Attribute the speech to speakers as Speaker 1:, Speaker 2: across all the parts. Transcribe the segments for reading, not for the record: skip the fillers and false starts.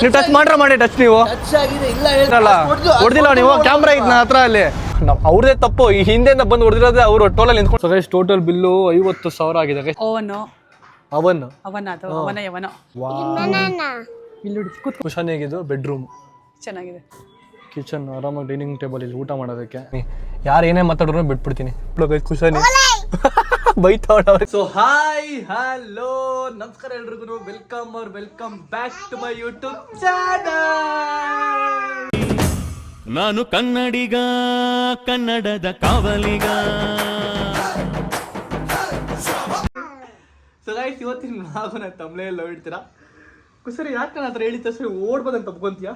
Speaker 1: ನೀವು ಟಚ್ ಮಾಡಿ ಟಚ್ ನೀವು ಹೊಡೆದಿಲ್ಲ ನೀವು ಕ್ಯಾಮ್ರಾ ಇದ್ ನನ್ನ ಹತ್ರ ಅಲ್ಲಿ ಅವ್ರದೇ ತಪ್ಪು ಈ ಹಿಂದೆಯಿಂದ ಬಂದು ಹೊಡೆದಿರೋದೇ ಅವರು ಟೋಲಲ್ಲಿ ನಿಂತ್ಕೊಂಡು ಟೋಟಲ್ ಬಿಲ್ಲು 50,000 ಆಗಿದೆ. ಕುಶನ್ ಹೇಗಿದ್ದು ಬೆಡ್ರೂಮ್
Speaker 2: ಚೆನ್ನಾಗಿದೆ,
Speaker 1: ಕಿಚನ್ ಆರಾಮಾಗಿ ಡೈನಿಂಗ್ ಟೇಬಲ್ ಇಲ್ಲಿ ಊಟ ಮಾಡೋದಕ್ಕೆ. ಯಾರು ಏನೇ ಮಾತಾಡಿದ್ರು ಬಿಟ್ಬಿಡ್ತೀನಿ. ಕುಶನ್ ಬೈತಾವ್ರೆ. ಸೊ ಹಾಯ್ ಹಲೋ ನಮಸ್ಕಾರ ಎಲ್ರಿಗೂ, welcome back to my YouTube channel.
Speaker 3: ನಾನು ಕನ್ನಡಿಗ, ಕನ್ನಡದ ಕಾವಲಿಗ.
Speaker 1: ಸೊ ಗೈಸ್, ಇವತ್ತಿನ ನಾನು ತಮ್ಮನೆಲ್ಲ ಹೇಳ್ತೀರಾ ಕುಸರಿ ಯಾಕೆ ನನ್ನ ಹತ್ರ ಹೇಳಿದ ತಕ್ಷಣ ಓಡ್ಬೋದಂತ ತಪ್ಕೊಂತೀಯ?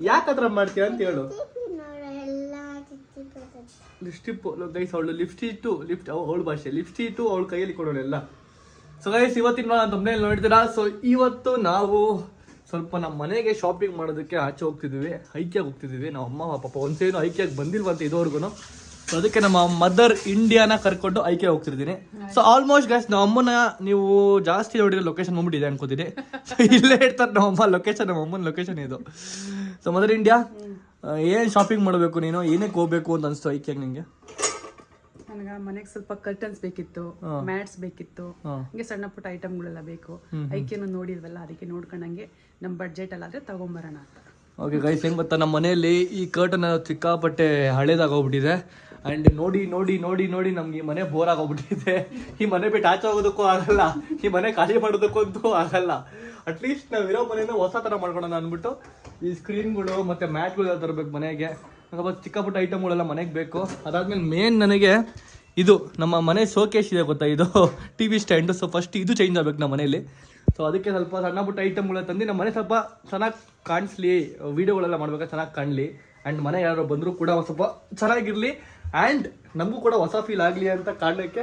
Speaker 1: ಯಾಕೆ ಹತ್ರ ಮಾಡ್ತೀಯ ಅಂತ ಹೇಳು. ಲಿಫ್ಟಿಪ್ ಗೈಸ್, ಅವಳು ಲಿಫ್ಟ್ ಅವಳ ಭಾಷೆ ಲಿಫ್ಟಿಟ್ಟು ಅವಳ ಕೈಯಲ್ಲಿ ಕೊಡೋಳೆಲ್ಲ. ಸೊ ಗೈಸ್, ಇವತ್ತಿನ ನಾನು ತಮ್ಮನೆಲ್ಲ ನೋಡ್ತೀರಾ. ಸೊ ಇವತ್ತು ನಾವು ಸ್ವಲ್ಪ ನಮ್ಮ ಮನೆಗೆ ಶಾಪಿಂಗ್ ಮಾಡೋದಕ್ಕೆ ಆಚೆ ಹೋಗ್ತಿದ್ದೀವಿ, ಐಕ್ಯಾಗಿ ಹೋಗ್ತಿದ್ದೀವಿ. ನಮ್ಮ ಅಮ್ಮ ಪಾಪ ಒಂದ್ಸೇನು ಐಕ್ಯಾಗಿ ಬಂದಿಲ್ವಂತ ಇದುವರೆಗೂ. ಸೊ ಅದಕ್ಕೆ ನಮ್ಮ ಮದರ್ ಇಂಡಿಯಾನ ಕರ್ಕೊಂಡು ಐಕೆ ಹೋಗ್ತಿರ್ತೀನಿ. ಸೊ ಆಲ್ಮೋಸ್ಟ್ ಗೈಸ್, ನಮ್ಮ ಅಮ್ಮನ ನೀವು ಜಾಸ್ತಿ ನೋಡಿರೋ ಲೊಕೇಶನ್ ಬಂದ್ಬಿಟ್ಟಿದೆ ಅನ್ಕೋತೀನಿ. ಸೊ ಇಲ್ಲೇ ಇರ್ತಾರೆ ನಮ್ಮಮ್ಮ ಲೊಕೇಶನ್, ನಮ್ಮ ಅಮ್ಮನ ಲೊಕೇಶನ್ ಇದು. ಸೊ ಮದರ್ ಇಂಡಿಯಾ, ಏನು ಶಾಪಿಂಗ್ ಮಾಡಬೇಕು ನೀನು, ಏನಕ್ಕೆ ಹೋಗ್ಬೇಕು ಅಂತ ಅನಿಸ್ತು ಐಕ್ಯಾಗಿ ನಿಂಗೆ?
Speaker 2: ನನಗೆ ಮನೆಗೆ ಸ್ವಲ್ಪ ಕರ್ಟನ್ಸ್ ಬೇಕಿತ್ತು, ಮ್ಯಾಟ್ಸ್ ಬೇಕಿತ್ತು, ಹಂಗೆ ಸಣ್ಣ ಪುಟ್ಟ ಐಟಮ್ಗಳೆಲ್ಲ ಬೇಕು. ಐಕ್ಯನ ನೋಡಿದ್ವಲ್ಲ, ಅದಕ್ಕೆ ನೋಡ್ಕೊಂಡಂಗೆ ನಮ್ಮ ಬಡ್ಜೆಟ್ ಅಲ್ಲಾದ್ರೆ ತಗೊಂಬರೋಣ ಅಂತ.
Speaker 1: ಓಕೆ ಗೈಸ್, ಹೆಂಗೆ ಗೊತ್ತಾ, ನಮ್ಮ ಮನೆಯಲ್ಲಿ ಈ ಕರ್ಟನ್ ಸಿಕ್ಕಾಪಟ್ಟೆ ಹಳೇದಾಗೋಗ್ಬಿಟ್ಟಿದೆ. ಆ್ಯಂಡ್ ನೋಡಿ ನೋಡಿ ನೋಡಿ ನೋಡಿ ನಮ್ಗೆ ಈ ಮನೆ ಬೋರ್ ಆಗೋಗ್ಬಿಟ್ಟಿದೆ. ಈ ಮನೆ ಬಿಟ್ಟು ಆಚೆ ಹೋಗೋದಕ್ಕೂ ಆಗಲ್ಲ, ಈ ಮನೆ ಖಾಲಿ ಮಾಡೋದಕ್ಕಂತೂ ಆಗಲ್ಲ. ಅಟ್ಲೀಸ್ಟ್ ನಾವಿರೋ ಮನೆಯಿಂದ ಹೊಸ ಥರ ಮಾಡ್ಕೊಳೋಣ ಅಂದ್ಬಿಟ್ಟು ಈ ಸ್ಕ್ರೀನ್ಗಳು ಮತ್ತು ಮ್ಯಾಟ್ಗಳೆಲ್ಲ ತರಬೇಕು ಮನೆಗೆ. ಚಿಕ್ಕ ಪುಟ್ಟ ಐಟಮ್ಗಳೆಲ್ಲ ಮನೆಗೆ ಬೇಕು. ಅದಾದ್ಮೇಲೆ ಮೇನ್ ನನಗೆ ಇದು ನಮ್ಮ ಮನೆ ಶೋಕೇಶ್ ಇದೆ ಗೊತ್ತಾ, ಇದು TV ಸ್ಟ್ಯಾಂಡು. ಸೊ ಫಸ್ಟ್ ಇದು ಚೇಂಜ್ ಆಗಬೇಕು ನಮ್ಮ ಮನೆಯಲ್ಲಿ. ಸೊ ಅದಕ್ಕೆ ಸ್ವಲ್ಪ ಸಣ್ಣ ಪುಟ್ಟ ಐಟಮ್ಗಳ ತಂದು ನಮ್ಮ ಮನೆ ಸ್ವಲ್ಪ ಚೆನ್ನಾಗಿ ಕಾಣಿಸ್ಲಿ, ವೀಡಿಯೋಗಳೆಲ್ಲ ಮಾಡ್ಬೇಕಾದ್ರೆ ಚೆನ್ನಾಗಿ ಕಾಣಲಿ. ಆ್ಯಂಡ್ ಮನೆ ಯಾರು ಬಂದರೂ ಕೂಡ ಸ್ವಲ್ಪ ಚೆನ್ನಾಗಿರಲಿ, ಆ್ಯಂಡ್ ನಮಗೂ ಕೂಡ ಹೊಸ ಫೀಲ್ ಆಗಲಿ ಅಂತ ಕಾರಣಕ್ಕೆ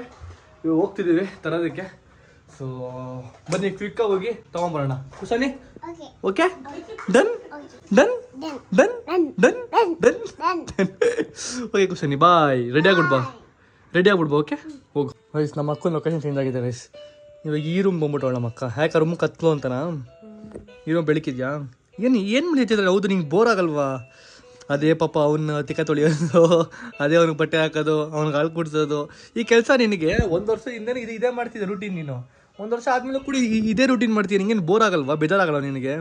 Speaker 1: ಇವು ಹೋಗ್ತಿದ್ದೀವಿ ತರೋದಕ್ಕೆ. ಸೊ ಬನ್ನಿ ಕ್ವಿಕ್ಕಾಗಿ ಹೋಗಿ ತೊಗೊಂಬರೋಣ. Kushani okay? Done done done done done okay Kushani bye. Ready ಆಗ್ಬಿಡ್ಬಾ. ಓಕೆ ಹೋಗು. ರೈಸ್, ನಮ್ಮ ಅಕ್ಕನ ಲೊಕೇಶನ್ ಚೇಂಜ್ ಆಗಿದೆ ರೈಸ್. ಇವಾಗ ಈ ರೂಮ್ ಬಂದ್ಬಿಟ್ಟವಳ ನಮ್ಮ ಅಕ್ಕ. ಯಾಕೆ ರೂಮ್ ಕತ್ಲು ಅಂತನಾ? ಈ ರೂಮ್ ಬೆಳಕಿದ್ಯಾ? ಏನು ಮಾಡಿರ್ತಿದ್ರೆ? ಹೌದು, ನಿಂಗೆ ಬೋರ್ ಆಗಲ್ವಾ? ಅದೇ ಪಾಪ ಅವನ್ನ ತಿಕ್ಕ ತೊಳಿಯೋದು, ಅದೇ ಅವ್ನಿಗೆ ಬಟ್ಟೆ ಹಾಕೋದು, ಅವ್ನಿಗೆ ಹಾಲು ಕುಡಿಸೋದು, ಈ ಕೆಲಸ ನಿನಗೆ 1 ವರ್ಷ ಹಿಂದೆ ಇದೇ ಮಾಡ್ತಿದ್ದೆ ರೂಟೀನ್. ನೀನು 1 ವರ್ಷ ಆದಮೇಲೆ ಕೂಡ ಇದೇ ರೂಟೀನ್ ಮಾಡ್ತೀನಿ. ನಿಂಗೇನು ಬೋರ್ ಆಗಲ್ವಾ, ಬೇಜಾರಾಗಲ್ವ ನಿನಗೆ?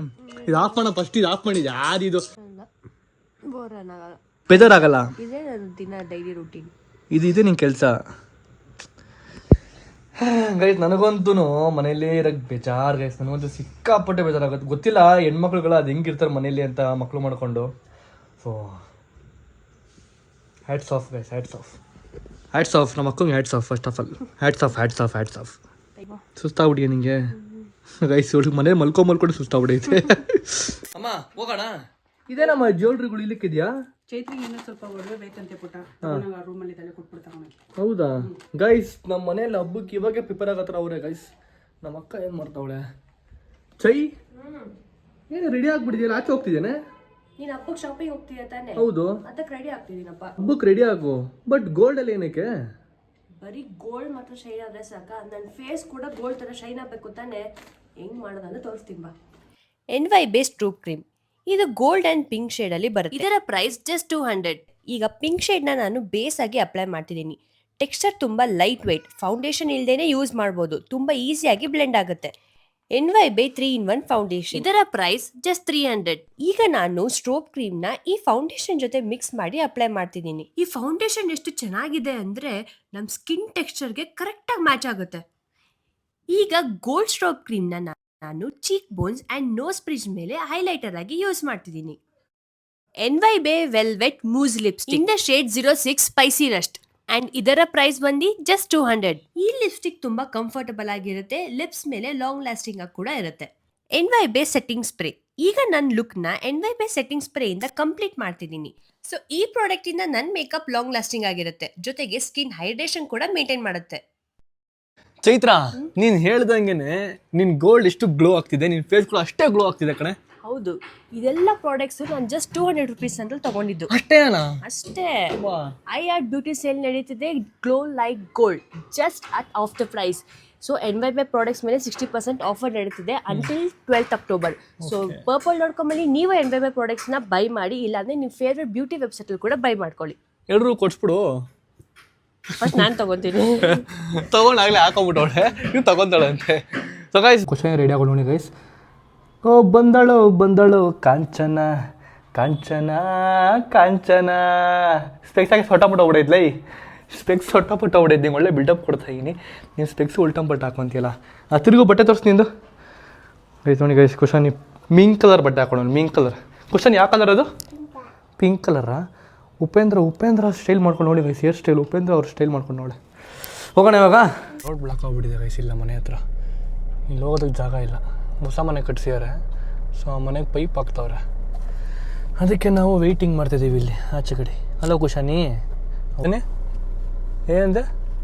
Speaker 1: ಇದು ಆಫ್ ಮಾಡೋಣ ಫಸ್ಟ್. ಇದು ಆಫ್ ಮಾಡಿದ್ದೆ ಯಾರಿದು? ಬೇಜಾರಾಗಲ್ಲ? ಇದೆ ನಿನ್ನ ಕೆಲಸ. ಗೈಸ್, ನನಗಂತೂ ಮನೇಲಿ ಇರೋಕ್ಕೆ ಬೇಜಾರು ಗೈಸ್. ನನಗಂತೂ ಸಿಕ್ಕಾಪಟ್ಟೆ ಬೇಜಾರಾಗುತ್ತೆ. ಗೊತ್ತಿಲ್ಲ ಹೆಣ್ಮಕ್ಳುಗಳು ಅದು ಹೆಂಗಿರ್ತಾರೆ ಮನೇಲಿ ಅಂತ, ಮಕ್ಕಳು ಮಾಡ್ಕೊಂಡು. So hats off guys, hats off ನಮ್ಮ ಅಕ್ಕಂಗೆ hats off. First of all hats off. ಸುಸ್ತಾಗ್ಬಿಟ್ಟಿದೆ ನಿಂಗೆ ಗೈಸ್. ಇವಳಿಗೆ ಮನೇಲಿ ಮಲ್ಕೊಂಡು ಸುಸ್ತಾಗ್ಬಿಟ್ಟೈತೆ. ಅಮ್ಮ ಹೋಗೋಣ. ಇದೇ ನಮ್ಮ ಜ್ಯುವೆಲ್ರಿಗಳು ಇಲ್ಲಿಕ್ಕಿದ್ಯಾ?
Speaker 2: ಚೈತ್ರಿಗೆ ಇನ್ನೂ ಸ್ವಲ್ಪ ಒಡವೆ ಬೇಕಂತೆ ಪುಟ್ಟ, ರೂಮಲ್ಲಿ ತಲೆ ಕೊಟ್ಬಿಡ್ತಾ.
Speaker 1: ಹೌದಾ ಗೈಸ್, ನಮ್ಮ ಮನೇಲಿ ಹಬ್ಬಕ್ಕೆ ಇವಾಗೆ ಪ್ರಿಪೇರ್ ಆಗತ್ತಾರ ಅವ್ರೆ ಗೈಸ್. ನಮ್ಮ ಅಕ್ಕ ಏನು ಮಾಡ್ತಾವಳೆ? ಚೈ ಏನು ರೆಡಿ ಆಗ್ಬಿಟ್ಟಿದ್ಯಲ್ಲ, ಆಚೆ ಹೋಗ್ತಿದ್ದೇನೆ.
Speaker 4: ನೀನು ಹಬ್ಬಕ್ಕೆ ಶಾಪಿಂಗ್ ಹೋಗ್ತೀಯ ತಾನೆ?
Speaker 1: ಹೌದು,
Speaker 4: ಅದಕ್ಕೆ ರೆಡಿ ಆಗ್ತಿದ್ದೀನಪ್ಪ.
Speaker 1: ಹಬ್ಬಕ್ಕೆ ರೆಡಿ ಆಗು. ಬಟ್ ಗೋಲ್ಡ್ ಅಲ್ಲಿ ಏನಕ್ಕೆ?
Speaker 4: ಬರೀ ಗೋಲ್ಡ್ ಮಾತ್ರ ಶೈನ್ ಆದ್ರೆ ಸಾಕ? ನನ್ನ ಫೇಸ್ ಕೂಡ ಗೋಲ್ಡ್ ತರ ಶೈನ್ ಆಗಬೇಕು ತಾನೆ? ಹೆಂಗ್ ಮಾಡೋದಂದ್ರೆ ತೋರಿಸ್ತೀನಿ ಬಾ. NY based troupe cream. ಇದು ಗೋಲ್ಡ್ ಅಂಡ್ ಪಿಂಕ್ ಶೇಡ್ ಅಲ್ಲಿ ಬರುತ್ತೆ. ಇದರ ಪ್ರೈಸ್ ಜಸ್ಟ್ 200. ಈಗ ಪಿಂಕ್ ಶೇಡ್ ನಾನು ಬೇಸ್ ಆಗಿ ಅಪ್ಲೈ ಮಾಡ್ತಿದ್ದೀನಿ. ಟೆಕ್ಸ್ಚರ್ ತುಂಬಾ ಲೈಟ್ ವೇಟ್, ಫೌಂಡೇಶನ್ ಇಲ್ದೇನೆ ಯೂಸ್ ಮಾಡಬಹುದು, ತುಂಬಾ ಈಸಿಯಾಗಿ ಬ್ಲೆಂಡ್ ಆಗುತ್ತೆ. NY by 3-in-1 foundation. ಇದರ ಪ್ರೈಸ್ ಜಸ್ಟ್ 300. ಈಗ ನಾನು ಸ್ಟ್ರೋಬ್ ಕ್ರೀಮ್ ನ ಈ ಫೌಂಡೇಶನ್ ಜೊತೆ ಮಿಕ್ಸ್ ಮಾಡಿ ಅಪ್ಲೈ ಮಾಡ್ತಿದ್ದೀನಿ. ಈ ಫೌಂಡೇಶನ್ ಎಷ್ಟು ಚೆನ್ನಾಗಿದೆ ಅಂದ್ರೆ ನಮ್ ಸ್ಕಿನ್ ಟೆಕ್ಸ್ಚರ್ಗೆ ಕರೆಕ್ಟ್ ಆಗಿ ಮ್ಯಾಚ್ ಆಗುತ್ತೆ. ಈಗ ಗೋಲ್ಡ್ ಸ್ಟ್ರೋಬ್ ಕ್ರೀಮ್ ನಾನು cheekbones and nose bridge ಮೇಲೆ ಹೈಲೈಟರ್ ಆಗಿ ಯೂಸ್ ಮಾಡ್ತಿದ್ದೀನಿ. NY by velvet mousse lipstick in the shade 06 spicy rust. And ಇದರ ಪ್ರೈಸ್ ಬಂದು ಜಸ್ಟ್ 200. ಈ ಲಿಪ್ಸ್ಟಿಕ್ ತುಂಬಾ ಕಂಫರ್ಟಬಲ್ ಆಗಿರುತ್ತೆ, ಲಿಪ್ಸ್ ಮೇಲೆ ಲಾಂಗ್ ಲಾಸ್ಟಿಂಗ್ ಆಗಿ ಕೂಡ ಇರುತ್ತೆ. NY by setting spray. ಈಗ ನನ್ನ ಲುಕ್ ನ NY ಬೈ ಸೆಟ್ಟಿಂಗ್ ಸ್ಪ್ರೇ ಇಂದ ಕಂಪ್ಲೀಟ್ ಮಾಡ್ತಿದ್ದೀನಿ. ಸೊ ಈ ಪ್ರಾಡಕ್ಟ್ ಇಂದ ನನ್ನ ಮೇಕಪ್ ಲಾಂಗ್ ಲಾಸ್ಟಿಂಗ್ ಆಗಿರುತ್ತೆ, ಜೊತೆಗೆ ಸ್ಕಿನ್ ಹೈಡ್ರೇಷನ್ ಕೂಡ ಮೇಂಟೈನ್ ಮಾಡುತ್ತೆ.
Speaker 1: ಚೈತ್ರ, ನೀನ್ ಹೇಳ್ದಂಗೆನೆ ನಿನ್ ಗೋಲ್ಡ್ ಎಷ್ಟು ಗ್ಲೋ ಆಗ್ತಿದೆ, ನಿನ್ ಫೇಸ್ ಕೂಡ ಅಷ್ಟೇ ಗ್ಲೋ ಆಗ್ತಿದೆ ಕಣೆ.
Speaker 4: ಹೌದು, ಇದೆಲ್ಲ ಪ್ರಾಡಕ್ಟ್ಸ್ ನಾನು ಜಸ್ಟ್ 200 rupees ಅಂತ ತಗೊಂಡಿದ್ದು ಅಷ್ಟೇ. ಐ ಆರ್ ಬ್ಯೂಟಿ ಸೇಲ್ ನಡೀತಿದೆ, glow like gold, just at off the price. So NYBay products ಮೇಲೆ 60% ಆಫರ್ ನಡೀತಿದೆ until 12th October. So purple .com ನೀವು NYBay ಪ್ರಾಡಕ್ಟ್ಸ್ನ ಬೈ ಮಾಡಿ, ಇಲ್ಲಾಂದರೆ ನಿಮ್ಮ ಫೇವ್ರೆಟ್ ಬ್ಯೂಟಿ ವೆಬ್ಸೈಟಲ್ಲಿ ಕೂಡ ಬೈ ಮಾಡ್ಕೊಳ್ಳಿ.
Speaker 1: ಎಲ್ಲರೂ ಕೊಡ್ಸ್ಬಿಡು.
Speaker 4: ಫಸ್ಟ್ ನಾನು ತೊಗೊತೀನಿ.
Speaker 1: ತೊಗೊಂಡಾಗಲೇ ಹಾಕೊಂಬಿಟ್ಟವಳೆ, ನೀವು ತೊಗೊತಾಳಂತೆ. ಸೊ ಗೈಸ್ ಕ್ವಶನ್ ರೆಡಿ ಆಗೋಣ ಗೈಸ್. ಓ ಬಂದಳು ಕಾಂಚನ ಕಾಂಚನ ಕಾಂಚನ. ಸ್ಪೆಕ್ಸ್ ಆಗಿ ಸೊಟ್ಟಪುಟ್ಟ ಹೊಡೆದ್ಲೈ, ಸ್ಪೆಕ್ಸ್ ಸೊಟ್ಟಪುಟ್ಟ ಹೊಡೆದ್. ನಿಂಗೆ ಒಳ್ಳೆ ಬಿಲ್ಡಪ್ ಕೊಡ್ತಾ ಇದ್ದೀನಿ, ನೀನು ಸ್ಪೆಕ್ಸ್ ಉಲ್ಟಂಪಟ್ಟು ಹಾಕೊಂತೀಯಲ್ಲ. ತಿರುಗು ಬಟ್ಟೆ ತೋರಿಸಿ ನಿಂದು ಗೈಸ್. ನೋಡಿ ಗೈಸ್ ಕ್ವಶನ್ ಮಿಂಕ್ ಕಲರ್ ಬಟ್ಟೆ ಹಾಕೊಳ್ಳೋಣ. ಮಿಂಕ್ ಕಲರ್ ಕ್ವಶನ್ ಯಾವ ಕಲರ್ ಅದು? ಪಿಂಕ್ ಕಲರಾ? ಉಪೇಂದ್ರ ಸ್ಟೈಲ್ ಮಾಡ್ಕೊಂಡು ನೋಡಿ ಗೈಸ್, ಹೇರ್ ಸ್ಟೈಲ್ ಉಪೇಂದ್ರ ಅವ್ರ ಸ್ಟೈಲ್ ಮಾಡ್ಕೊಂಡು ನೋಡಿ. ಹೋಗೋಣ ಇವಾಗ. ರೋಡ್ ಬ್ಲಾಕ್ ಆಗ್ಬಿಟ್ಟಿದೆ ಗೈಸ್, ಇಲ್ಲ ಮನೆ ಹತ್ರ ಇಲ್ಲಿ ಹೋಗೋದಕ್ಕೆ ಜಾಗ ಇಲ್ಲ. ಹೊಸ ಮನೆ ಕಟ್ಸಿದ್ದಾರೆ, ಸೊ ಆ ಮನೆಗೆ ಪೈಪ್ ಹಾಕ್ತವ್ರೆ. ಅದಕ್ಕೆ ನಾವು ವೆಯ್ಟಿಂಗ್ ಮಾಡ್ತಿದ್ದೀವಿ ಇಲ್ಲಿ ಆಚೆ ಕಡೆ. ಹಲೋ ಕುಶಾನಿ, ಅವನೇ ಏನಂದೆ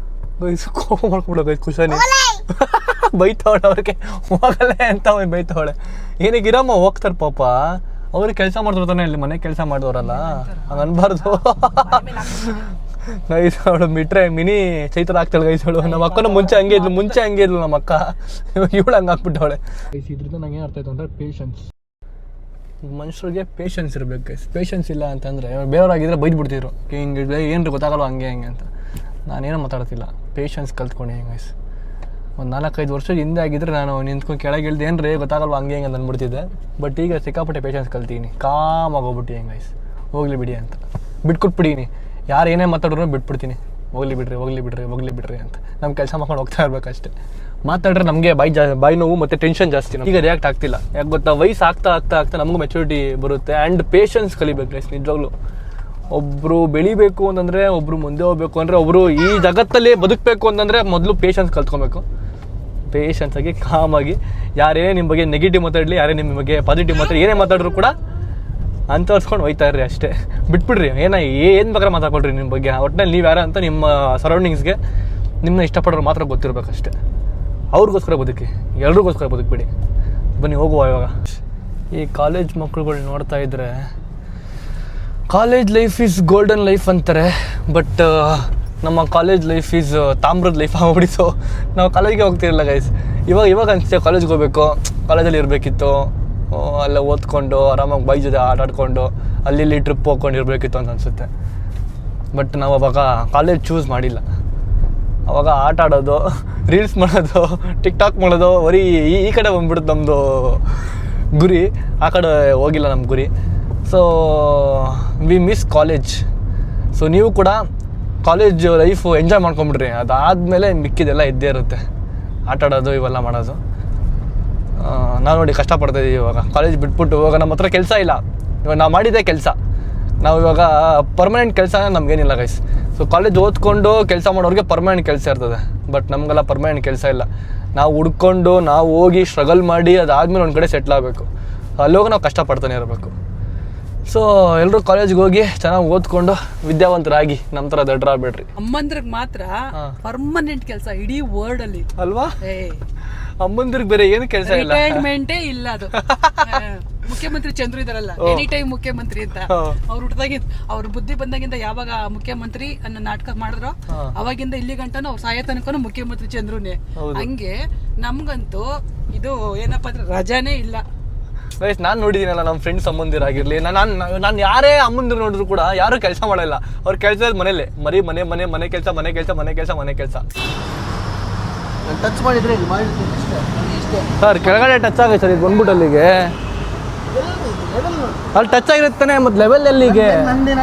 Speaker 1: ಗೈಸ್? ಕೋಪ ಮಾಡ್ಕೊಬಿಡೋ ಗೈಸ್ ಕುಶಾನಿ. ಬೈತವಳೆ ಅವ್ರಿಗೆ, ಹೋಗಲ್ಲ ಅಂತ ಬೈತವಳೆ. ಏನಕ್ಕೆ ಇರಮ್ಮ ಹೋಗ್ತಾರೆ ಪಾಪ, ಅವ್ರಿಗೆ ಕೆಲಸ ಮಾಡ್ತಿರ್ತಾನೆ ಇಲ್ಲಿ, ಮನೆ ಕೆಲಸ ಮಾಡಿದವರಲ್ಲ, ಹಂಗೆ ಅನ್ಬಾರ್ದು ಗೈಸ್. ಅವಳು ಬಿಟ್ರೆ ಮಿನಿ ಚೈತ್ರ ಆಗ್ತಾಳೆ ಗೈಸ್. ಅವಳು ನಮ್ಮ ಅಕ್ಕನ ಮುಂಚೆ ಹಂಗೆ ಇದ್ಲು ನಮ್ಮ ಅಕ್ಕ, ಇವಳು ಹಂಗೆ ಹಾಕ್ಬಿಟ್ಟವಳೆ ಗೈಸ್. ಇದ್ರಿಂದ ನಂಗೆ ಏನು ಅರ್ಥ ಆಯ್ತು ಅಂದರೆ ಪೇಷನ್ಸ್. ಮನುಷ್ಯರಿಗೆ ಪೇಷನ್ಸ್ ಇರಬೇಕು ಗೈಸ್. ಪೇಷನ್ಸ್ ಇಲ್ಲ ಅಂತಂದರೆ ಬೇರೆಯವ್ರಾಗಿದ್ದರೆ ಬೈದ್ಬಿಡ್ತಿದ್ರು, ಹಿಂಗೆ ಏನು ಗೊತ್ತಾಗಲ್ಲ ಹಂಗೆ ಅಂತ. ನಾನೇನೋ ಮಾತಾಡ್ತಿಲ್ಲ, ಪೇಷನ್ಸ್ ಕಲ್ತ್ಕೊಂಡೆ ಗೈಸ್. ಒಂದು 4-5 ವರ್ಷದ ಹಿಂದೆ ಆಗಿದ್ದರೆ ನಾನು ನಿಂತ್ಕೊಂಡು ಕೆಳಗೆ ಇಳ್ದು ಏನು ರೀ ಗೊತ್ತಾಗಲ್ವ ಹಂಗೆ ಅಂತ ಅಂದ್ಬಿಡ್ತಿದ್ದೆ. ಬಟ್ ಈಗ ಸಿಕ್ಕಾಪಟ್ಟೆ ಪೇಷನ್ಸ್ ಕಲ್ತೀನಿ, ಕಾಮಾಗೋಗ್ಬಿಟ್ಟು ಹೆಂಗೆ ಗೈಸ್. ಹೋಗ್ಲಿ ಬಿಡಿ ಅಂತ ಬಿಟ್ಕೊಟ್ಬಿಡೀನಿ. ಯಾರು ಏನೇ ಮಾತಾಡಿದ್ರು ಬಿಟ್ಬಿಡ್ತೀನಿ, ಹೋಗ್ಲಿ ಬಿಡ್ರಿ ಅಂತ. ನಮ್ಮ ಕೆಲಸ ಮಾಡ್ಕೊಂಡು ಹೋಗ್ತಾ ಇರ್ಬೇಕಷ್ಟೇ. ಮಾತಾಡ್ರೆ ನಮಗೆ ಬಾಯಿ ನೋವು ಮತ್ತು ಟೆನ್ಷನ್ ಜಾಸ್ತಿ. ಈಗ ರಿಯಾಕ್ಟ್ ಆಗ್ತಿಲ್ಲ, ಯಾಕೆ ಗೊತ್ತಾ? ವಯಸ್ಸು ಆಗ್ತಾ ನಮಗೂ ಮೆಚುರಿಟಿ ಬರುತ್ತೆ. ಆ್ಯಂಡ್ ಪೇಷನ್ಸ್ ಕಲಿಬೇಕು ಗೈಸ್ ನಿಜವಾಗ್ಲೂ. ಒಬ್ಬರು ಬೆಳಿಬೇಕು ಅಂತಂದರೆ, ಒಬ್ಬರು ಮುಂದೆ ಹೋಗ್ಬೇಕು ಅಂದರೆ, ಒಬ್ಬರು ಈ ಜಗತ್ತಲ್ಲಿ ಬದುಕಬೇಕು ಅಂತಂದರೆ ಮೊದಲು ಪೇಷನ್ಸ್ ಕಲ್ತ್ಕೊಬೇಕು. ಪೇಷನ್ಸಾಗಿ ಕಾಮಾಗಿ ಯಾರೇ ನಿಮ್ಮ ಬಗ್ಗೆ ನೆಗೆಟಿವ್ ಮಾತಾಡಲಿ, ಯಾರೇ ನಿಮ್ಮ ಬಗ್ಗೆ ಪಾಸಿಟಿವ್ ಮಾತಾಡಿ, ಏನೇ ಮಾತಾಡಿದ್ರು ಕೂಡ ಅಂತರ್ಸ್ಕೊಂಡು ಹೋಯ್ತಾ ಇರ್ರಿ ಅಷ್ಟೇ. ಬಿಟ್ಬಿಡ್ರಿ, ಏನು ಬೇಕಾದ್ರೆ ಮಾತಾಡ್ಕೊಳ್ರಿ ನಿಮ್ಮ ಬಗ್ಗೆ. ಒಟ್ಟಿನಲ್ಲಿ ನೀವು ಯಾರು ಅಂತ ನಿಮ್ಮ ಸರೌಂಡಿಂಗ್ಸ್ಗೆ ನಿಮ್ಮನ್ನ ಇಷ್ಟಪಡೋರು ಮಾತ್ರ ಗೊತ್ತಿರಬೇಕಷ್ಟೇ. ಅವ್ರಿಗೋಸ್ಕರ ಬದುಕಿ, ಎಲ್ರಿಗೋಸ್ಕರ ಬದುಕ್ಬಿಡಿ. ಬನ್ನಿ ಹೋಗುವ ಇವಾಗ. ಈ ಕಾಲೇಜ್ ಮಕ್ಕಳುಗಳು ನೋಡ್ತಾ ಇದ್ದರೆ college life is golden life ಅಂತಾರೆ, ಬಟ್ ನಮ್ಮ ಕಾಲೇಜ್ ಲೈಫ್ ಈಸ್ ತಾಮ್ರದ ಲೈಫ್ ಆಗ್ಬಿಡಿತು. ನಾವು ಕಾಲೇಜ್ಗೆ ಹೋಗ್ತಿರಲಿಲ್ಲ ಗೈಸ್. ಇವಾಗ ಅನಿಸುತ್ತೆ ಕಾಲೇಜ್ಗೆ ಹೋಗ್ಬೇಕು, ಕಾಲೇಜಲ್ಲಿ ಇರಬೇಕಿತ್ತು, ಅಲ್ಲ ಓದ್ಕೊಂಡು ಆರಾಮಾಗಿ ಬೈ ಜೊತೆ ಆಟ ಆಡ್ಕೊಂಡು ಅಲ್ಲಿ ಟ್ರಿಪ್ ಹೋಗ್ಕೊಂಡು ಇರಬೇಕಿತ್ತು ಅಂತ ಅನಿಸುತ್ತೆ. ಬಟ್ ನಾವು ಅವಾಗ ಕಾಲೇಜ್ ಚೂಸ್ ಮಾಡಿಲ್ಲ. ಅವಾಗ ಆಟ ಆಡೋದು, ರೀಲ್ಸ್ ಮಾಡೋದು, ಟಿಕ್ಟಾಕ್ ಮಾಡೋದು, ಬರೀ ಈ ಕಡೆ ಬಂದ್ಬಿಡುತ್ತೆ ನಮ್ಮದು ಗುರಿ. ಆ ಕಡೆ ಹೋಗಿಲ್ಲ ನಮ್ಮ ಗುರಿ. So we miss college. So ನೀವು ಕೂಡ ಕಾಲೇಜ್ ಲೈಫು ಎಂಜಾಯ್ ಮಾಡ್ಕೊಂಬಿಡ್ರಿ. ಅದಾದಮೇಲೆ ಮಿಕ್ಕಿದೆಲ್ಲ ಇದ್ದೇ ಇರುತ್ತೆ, ಆಟ ಆಡೋದು ಇವೆಲ್ಲ ಮಾಡೋದು. ನಾವು ನೋಡಿ ಕಷ್ಟಪಡ್ತಾಯಿದ್ದೀವಿ ಇವಾಗ. ಕಾಲೇಜ್ ಬಿಟ್ಬಿಟ್ಟು ಇವಾಗ ನಮ್ಮ ಹತ್ರ ಕೆಲಸ ಇಲ್ಲ. ಇವಾಗ ನಾವು ಮಾಡಿದ್ದೇ ಕೆಲಸ. ನಾವು ಇವಾಗ ಪರ್ಮನೆಂಟ್ ಕೆಲಸ ನಮಗೇನಿಲ್ಲ ಗೈಸ್. ಸೊ ಕಾಲೇಜ್ ಓದ್ಕೊಂಡು ಕೆಲಸ ಮಾಡೋರಿಗೆ ಪರ್ಮನೆಂಟ್ ಕೆಲಸ ಇರ್ತದೆ, ಬಟ್ ನಮಗೆಲ್ಲ ಪರ್ಮನೆಂಟ್ ಕೆಲಸ ಇಲ್ಲ. ನಾವು ಹುಡ್ಕೊಂಡು ನಾವು ಹೋಗಿ ಸ್ಟ್ರಗಲ್ ಮಾಡಿ ಅದಾದಮೇಲೆ ಒಂದು ಕಡೆ ಸೆಟ್ಲ್ ಆಗಬೇಕು. ಅಲ್ಲೋಗಿ ನಾವು ಕಷ್ಟಪಡ್ತಾನೆ ಇರಬೇಕು. ಸೊ ಎಲ್ಲರೂ ಕಾಲೇಜ್ಗೆ ಹೋಗಿ ಚೆನ್ನಾಗಿ ಓದ್ಕೊಂಡು ವಿದ್ಯಾವಂತರಾಗಿ ನಮ್ಮ ಥರ ದಡ್ರಾಗ್ಬೇಡ್ರಿ.
Speaker 2: ಅಮ್ಮಂದ್ರಿಗೆ ಮಾತ್ರ ಪರ್ಮನೆಂಟ್ ಕೆಲಸ ಇಡೀ ವರ್ಲ್ಡ್ ಅಲ್ಲಿ
Speaker 1: ಅಲ್ವಾ? ಅಮ್ಮಂದ್ರಿಗೆ ಬೇರೆ ಏನು ಕೆಲಸ ಇಲ್ಲ,
Speaker 2: ರಿಟೈರ್ಮೆಂಟೇ ಇಲ್ಲ. ಅದು ಮುಖ್ಯಮಂತ್ರಿ ಚಂದ್ರು ಇದಾರಲ್ಲ, ಎನಿ ಟೈಮ್ ಮುಖ್ಯಮಂತ್ರಿ ಅಂತ. ಅವ್ರು ಹುಟ್ಟದಾಗಿಂದ, ಅವ್ರ ಬುದ್ಧಿ ಬಂದಾಗಿಂದ ಯಾವಾಗ ಮುಖ್ಯಮಂತ್ರಿ ಅನ್ನೋ ನಾಟಕ ಮಾಡಿದ್ರು ಅವಾಗಿಂದ ಇಲ್ಲಿ ಗಂಟನು ಅವ್ರ ಸಾಯ ತನಕನು ಮುಖ್ಯಮಂತ್ರಿ ಚಂದ್ರುನೇ. ಹಂಗೆ ನಮ್ಗಂತೂ ಇದು ಏನಪ್ಪಾ ಅಂದ್ರೆ ರಜಾನೇ ಇಲ್ಲ.
Speaker 1: ನಾನು ನೋಡಿದ್ದೀನಲ್ಲ ನಮ್ಮ ಫ್ರೆಂಡ್ಸ್ ಅಮ್ಮಂದಿರಾಗಿರ್ಲಿ, ನಾನು ಯಾರೇ ಅಮ್ಮಂದಿರು ನೋಡಿದ್ರು ಕೂಡ ಯಾರು ಕೆಲಸ ಮಾಡಲ್ಲ. ಅವ್ರ ಕೆಲಸ ಮನೇಲೆ ಮನೆ ಕೆಲಸ.
Speaker 5: ಟಚ್ ಮಾಡಿದ್ರೆ
Speaker 1: ಸರ್ ಕೆಳಗಡೆ ಟಚ್ ಆಗೈತೆ ಸರ್, ಇದು ಬಂದ್ಬಿಟ್ಟು ಅಲ್ಲಿಗೆ ಅಲ್ಲಿ ಟಚ್ ಆಗಿರುತ್ತಾನೆ. ಮತ್ತೆ ಲೆವೆಲ್ ಎಲ್ಲಿಗೆ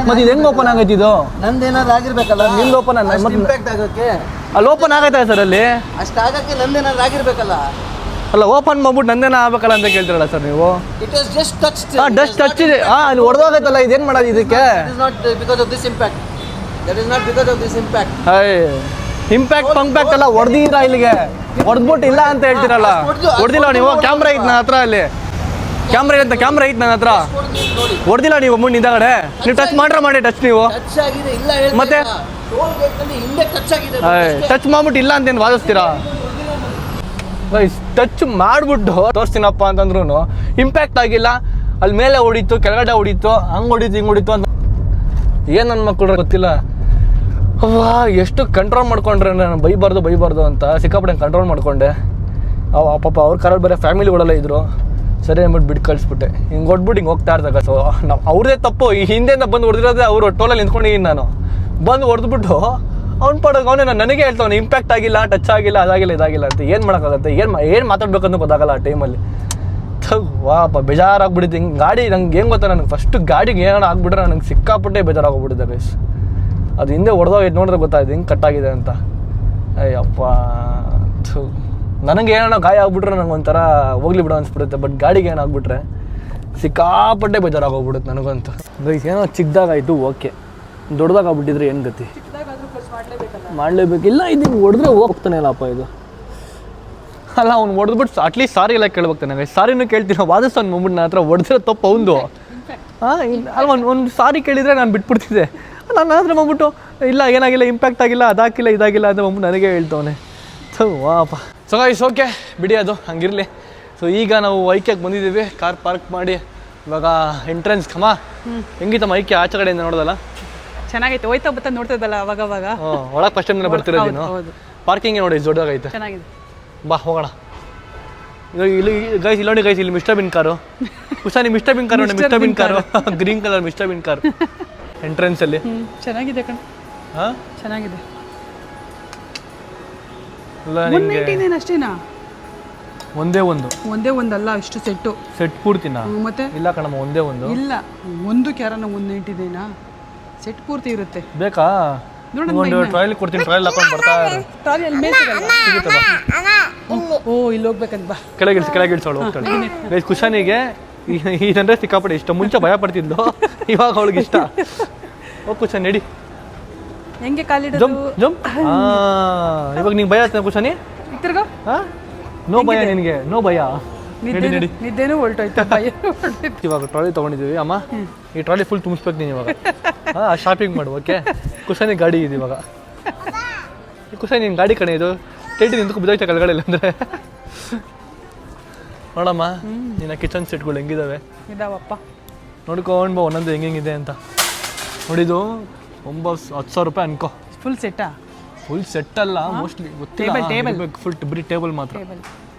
Speaker 1: ಮತ್ತೆ ಇದು ಹೆಂಗ್ ಓಪನ್ ಆಗೈತಿ? ಇದು
Speaker 5: ನಂದೇನಾದ್ರು ಆಗಿರ್ಬೇಕಲ್ಲ,
Speaker 1: ನಿಮ್ದು ಓಪನ್
Speaker 5: ಇಂಪ್ಯಾಕ್ಟ್ ಆಗಕ್ಕೆ
Speaker 1: ಅಲ್ಲಿ ಓಪನ್ ಆಗೈತೆ ಸರ್, ಅಲ್ಲಿ
Speaker 5: ಅಷ್ಟು ಆಗಕ್ಕೆ ನಂದೇನಾದ್ರು ಆಗಿರ್ಬೇಕಲ್ಲ.
Speaker 1: ಅಲ್ಲ ಓಪನ್ ಮಾಡ್ಬಿಟ್ಟು ನಂದೇನ ಆಗ್ಬೇಕಲ್ಲ ಅಂತ ಕೇಳ್ತಿರಲ್ಲ ಸರ್ ನೀವು?
Speaker 5: It was just touch.
Speaker 1: Dust touch ಇದೆ, ಅಲ್ಲಿ ಹೊಡೆದೋಗೈತಲ್ಲ, ಇದೇನು ಮಾಡೋದು ಇದಕ್ಕೆ?
Speaker 5: It is not because of this impact. That is not because of this impact.
Speaker 1: Impact ಪಂಪ್ಯಾಕ್ಟ್ ಎಲ್ಲ ಹೊಡೆದಿರಾ ಇಲ್ಲಿಗೆ? ಹೊಡೆದ್ಬಿಟ್ಟು ಇಲ್ಲ ಅಂತ ಹೇಳ್ತಿರಲ್ಲ? ಹೊಡೆದಿಲ್ಲ ನೀವು? ಕ್ಯಾಮ್ರಾ ಐತೆ ನನ್ನ ಹತ್ರ, ಅಲ್ಲಿ ಕ್ಯಾಮ್ರಾ ಐತೆ ನನ್ನ ಹತ್ರ. ಹೊಡೆದಿಲ್ಲ ನೀವು ಮುಂದೆ ಹಿಂದಗಡೆ? ನೀವು ಟಚ್ ಮಾಡಿ ಟಚ್ ನೀವು
Speaker 5: ಟಚ್ ಆಗಿದೆ ಇಲ್ಲ
Speaker 1: ಮತ್ತೆ
Speaker 5: ಹಿಂದೆ ಟಚ್ ಆಗಿದೆ.
Speaker 1: ಟಚ್ ಮಾಡ್ಬಿಟ್ಟು ಇಲ್ಲ ಅಂತೇನು ವಾದಿಸ್ತೀರಾ? ಟಚ್ ಮಾಡಿಬಿಟ್ಟು ತೋರಿಸ್ತೀನಪ್ಪ ಅಂತಂದ್ರೂ ಇಂಪ್ಯಾಕ್ಟ್ ಆಗಿಲ್ಲ. ಅಲ್ಲಿ ಮೇಲೆ ಹೊಡಿತು, ಕೆಳಗಡೆ ಹೊಡಿತು, ಹಂಗೆ ಹೊಡಿತು, ಹಿಂಗೆ ಹೊಡಿತು ಅಂತ. ಏನು ನನ್ನ ಮಕ್ಕಳು ಗೊತ್ತಿಲ್ಲ. ವಾ ಎಷ್ಟು ಕಂಟ್ರೋಲ್ ಮಾಡ್ಕೊಂಡ್ರೆ ನಾನು ಬೈಬಾರ್ದು ಅಂತ ಸಿಕ್ಕಾಪಟ್ಟೆ ಕಂಟ್ರೋಲ್ ಮಾಡ್ಕೊಂಡೆ. ಪಾಪ ಅವ್ರ ಕಾರಲ್ಲಿ ಬೇರೆ ಫ್ಯಾಮಿಲಿಗಳೆಲ್ಲ ಇದ್ರು. ಸರಿ ಅಂದ್ಬಿಟ್ಟು ಬಿಟ್ಟು ಕಳಿಸ್ಬಿಟ್ಟೆ. ಹಿಂಗೆ ಹೊಡ್ಬಿಟ್ಟು ಹಿಂಗೆ ಹೋಗ್ತಾ ಇರ್ತಾರೆ. ಸೊ ನಾವು ಅವ್ರದ್ದೇ ತಪ್ಪು. ಈ ಹಿಂದೆಯಿಂದ ಬಂದು ಹೊಡೆದಿರೋದೇ ಅವರು. ಟೋಲಲ್ಲಿ ನಿಂತ್ಕೊಂಡಿದ್ದೀನಿ ನಾನು. ಬಂದು ಹೊಡೆದ್ಬಿಟ್ಟು ಅವ್ನು ಪಡೋಕೆ ಅವನೇ ನನಗೆ ಹೇಳ್ತಾವನು ಇಂಪ್ಯಾಕ್ಟ್ ಆಗಿಲ್ಲ, ಟಚ್ ಆಗಿಲ್ಲ, ಅದಾಗಿಲ್ಲ ಇದಾಗಿಲ್ಲ ಅಂತ. ಏನು ಮಾಡೋಕ್ಕಾಗತ್ತೆ, ಏನು ಮಾತಾಡ್ಬೇಕಂತ ಗೊತ್ತಾಗಲ್ಲ ಆ ಟೈಮಲ್ಲಿ. ವಾಪ ಬೇಜಾರಾಗ್ಬಿಟ್ಟಿತ್ತು. ಹಿಂಗೆ ಗಾಡಿ ನಂಗೆ ಏನು ಗೊತ್ತಾ, ನನಗೆ ಫಸ್ಟು ಗಾಡಿಗೆ ಏನಾರು ಆಗ್ಬಿಟ್ರೆ ನನಗೆ ಸಿಕ್ಕಾಪಟ್ಟೆ ಬೇಜಾರಾಗೋಗ್ಬಿಟ್ಟಿದ್ದೆ ಗೈಸ್. ಅದು ಹಿಂದೆ ಹೊಡೆದೋಗಿ ನೋಡಿದ್ರೆ ಗೊತ್ತಾಯ್ತು ಹಿಂಗೆ ಕಟ್ಟಾಗಿದೆ ಅಂತ. ಅಯ್ಯಪ್ಪ ನನಗೆ ಏನಾರ ಗಾಯ ಆಗ್ಬಿಟ್ರೆ ನಂಗೆ ಒಂಥರ ಹೋಗ್ಲಿ ಬಿಡೋ ಅನ್ಸ್ಬಿಡುತ್ತೆ. ಬಟ್ ಗಾಡಿಗೆ ಏನಾಗ್ಬಿಟ್ರೆ ಸಿಕ್ಕಾಪಟ್ಟೆ ಬೇಜಾರಾಗೋಗ್ಬಿಡುತ್ತೆ ನನಗಂತೂ. ಗೈಸ್ ಏನೋ ಚಿಕ್ಕದಾಗಾಯಿತು ಓಕೆ, ದೊಡ್ಡದಾಗ್ಬಿಟ್ಟಿದ್ರೆ ಏನು ಗತಿ, ಮಾಡಲೇಬೇಕು. ಇಲ್ಲ ಇದು ಹಿಂಗೆ ಹೊಡೆದ್ರೆ ಹೋಗ್ತಾನೆ ಇಲ್ಲಪ್ಪ ಇದು. ಅಲ್ಲ ಅವ್ನು ಹೊಡೆದ್ಬಿಟ್ಟು ಅಟ್ಲೀಸ್ಟ್ ಸಾರಿ ಎಲ್ಲ ಕೇಳ್ಬೇಕು ನನಗೆ. ಸಾರಿನೂ ಕೇಳ್ತೀನಿ, ವಾದಿಸ್ತಾನೆ ಬಂದ್ಬಿಟ್ಟು ನನ್ನ ಹತ್ರ ಹೊಡೆದಿರೋ ತಪ್ಪು ಅವಂದು. ಅಲ್ವ ಒಂದು ಸಾರಿ ಕೇಳಿದರೆ ನಾನು ಬಿಟ್ಬಿಡ್ತಿದ್ದೆ. ನಾನು ಹತ್ರ ಬಂದ್ಬಿಟ್ಟು ಇಲ್ಲ ಏನಾಗಿಲ್ಲ, ಇಂಪ್ಯಾಕ್ಟ್ ಆಗಿಲ್ಲ, ಅದಾಗಿಲ್ಲ ಇದಾಗಿಲ್ಲ ಅಂತ ಬಂದ್ಬಿಟ್ಟು ನನಗೆ ಹೇಳ್ತವನೆ. ವಾಪ ಸೊ ಗೈಸ್ ಓಕೆ ಬಿಡಿ, ಅದು ಹಂಗಿರಲಿ. ಸೊ ಈಗ ನಾವು ಐಕ್ಯಕ್ಕೆ ಬಂದಿದ್ದೀವಿ, ಕಾರ್ ಪಾರ್ಕ್ ಮಾಡಿ. ಇವಾಗ ಎಂಟ್ರೆನ್ಸ್ ಹೆಂಗಿತ್ತಮ್ಮ ಐಕ್ಯ ಆಚೆ ಕಡೆಯಿಂದ ನೋಡೋದಲ್ಲ?
Speaker 2: ಚೆನ್ನಾಗೈತೆ, ಹೋಯ್ತಾ ಬತ್ತ ನೋಡ್ತಿದ್ದಲ್ಲ ಅವಾಗ.
Speaker 1: ಒಳಗೆ ಫಸ್ಟ್ ಟೈಮ್ ಬರ್ತಿರೋದೇನು. ಪಾರ್ಕಿಂಗ್ ನೋಡಿ ದೊಡ್ಡದಾಗೈತೆ.
Speaker 2: ಚೆನ್ನಾಗಿದೆ,
Speaker 1: ಬಾ ಹೋಗೋಣ. ಇಲ್ಲಿ ಗೈಸ್ ಇಲ್ಲಿ ನೋಡಿ ಗೈಸ್, ಇಲ್ಲಿ ಮಿಸ್ಟರ್ ಬಿನ್ ಕಾರು. ಕುಶಾನಿ ಮಿಸ್ಟರ್ ಬಿನ್ ಕಾರು ನೋಡಿ, mister Bean car, green colour mister Bean car entrance ಅಲ್ಲಿ.
Speaker 2: ಚೆನ್ನಾಗಿದೆ ಕಣ, ಚೆನ್ನಾಗಿದೆ. ಅಷ್ಟೇನಾ?
Speaker 1: ಒಂದೇ
Speaker 2: ಒಂದಲ್ಲ, ಇಷ್ಟು ಸೆಟ್
Speaker 1: ಪೂರ್ತಿನಾ?
Speaker 2: ಮತ್ತೆ
Speaker 1: ಇಲ್ಲ ಕಣಮ್ಮ, ಒಂದೇ ಒಂದು
Speaker 2: ಇಲ್ಲ. ಒಂದಕ್ಕೆ ಯಾರನ್ನ 190 ಸೆಟ್ ಪೂರ್ತಿ ಇರುತ್ತೆ.
Speaker 1: ಬೇಕಾ? ಒಂದು ಟ್ರಯಲ್ ಕೊಡ್ತೀನಿ, ಟ್ರಯಲ್ ಹಾಕೊಂಡು ಬರ್ತಾ
Speaker 2: ಓ ಇಲ್ಲಿ ಹೋಗ್ಬೇಕಂತ ಬಾ.
Speaker 1: ಕೆಳಗಿಳಿಸೋಳು ಹೋಗ್ತಾಳೆ. ಕುಶಾನಿಗೆ ಇದಂದ್ರೆ ಸಿಕ್ಕಾಪಟ್ಟೆ ಇಷ್ಟ. ಮುಂಚೆ ಭಯ ಪಡ್ತಿದ್ಲು, ಇವಾಗ ಅವಳಿಗೆ ಇಷ್ಟ. ಹೋಗ್ ಕುಶಾನ್ ನಡಿ.
Speaker 2: ಹೆಂಗೆ ಕಾಲಿಡ
Speaker 1: ಜಂಪ್. ಇವಾಗ ನಿಂಗೆ ಭಯ ಆಗ್ತಾನೆ ಕುಶಾನಿ?
Speaker 2: ತಿರ್ಗೋ.
Speaker 1: ನೋ ಭಯ ನಿನಗೆ? ನೋ ಭಯ.
Speaker 2: ನಿದ್ದೆನೂ ಹೊರಟೋಯ್ತು.
Speaker 1: ಇವಾಗ ಟ್ರಾಲಿ ತೊಗೊಂಡಿದ್ದೀವಿ ಅಮ್ಮ. ಈ ಟ್ರಾಲಿ ಫುಲ್ ತುಂಬಿಸ್ಬೇಕು ನೀನು ಇವಾಗ. ಶಾಪಿಂಗ್ ಮಾಡು ಓಕೆ. ಕುಶಾನಿ ಗಾಡಿ ಇದೆ ಇವಾಗ. ಕುಶಾನಿ ನಿನ್ನ ಗಾಡಿ ಕಣೆ ಇದು. ಟೇಟಿ ನಿಂತ್ಕೊಂಡು ಬಿದ್ದೋಯ್ತಾ ಕೆಳಗಡೆ ಇಲ್ಲ ಅಂದರೆ. ನೋಡಮ್ಮ ನಿನ್ನ ಕಿಚನ್ ಸೆಟ್ಗಳು ಹೆಂಗಿದಾವೆ
Speaker 2: ಇದಾವಪ್ಪ,
Speaker 1: ನೋಡ್ಕೊಂಡು ಬಾ ಒಂದೊಂದು ಹೆಂಗಿದೆ ಅಂತ. ನೋಡಿದು 10,000 ರೂಪಾಯಿ ಅನ್ಕೋ.
Speaker 2: ಫುಲ್ ಸೆಟ್ಟಾ?
Speaker 1: ಫುಲ್ ಸೆಟ್ ಅಲ್ಲ, ಮೋಸ್ಟ್ಲಿ ಗೊತ್ತಿಲ್ಲ. ಫುಲ್ ಬರೀ ಟೇಬಲ್ ಮಾತ್ರ.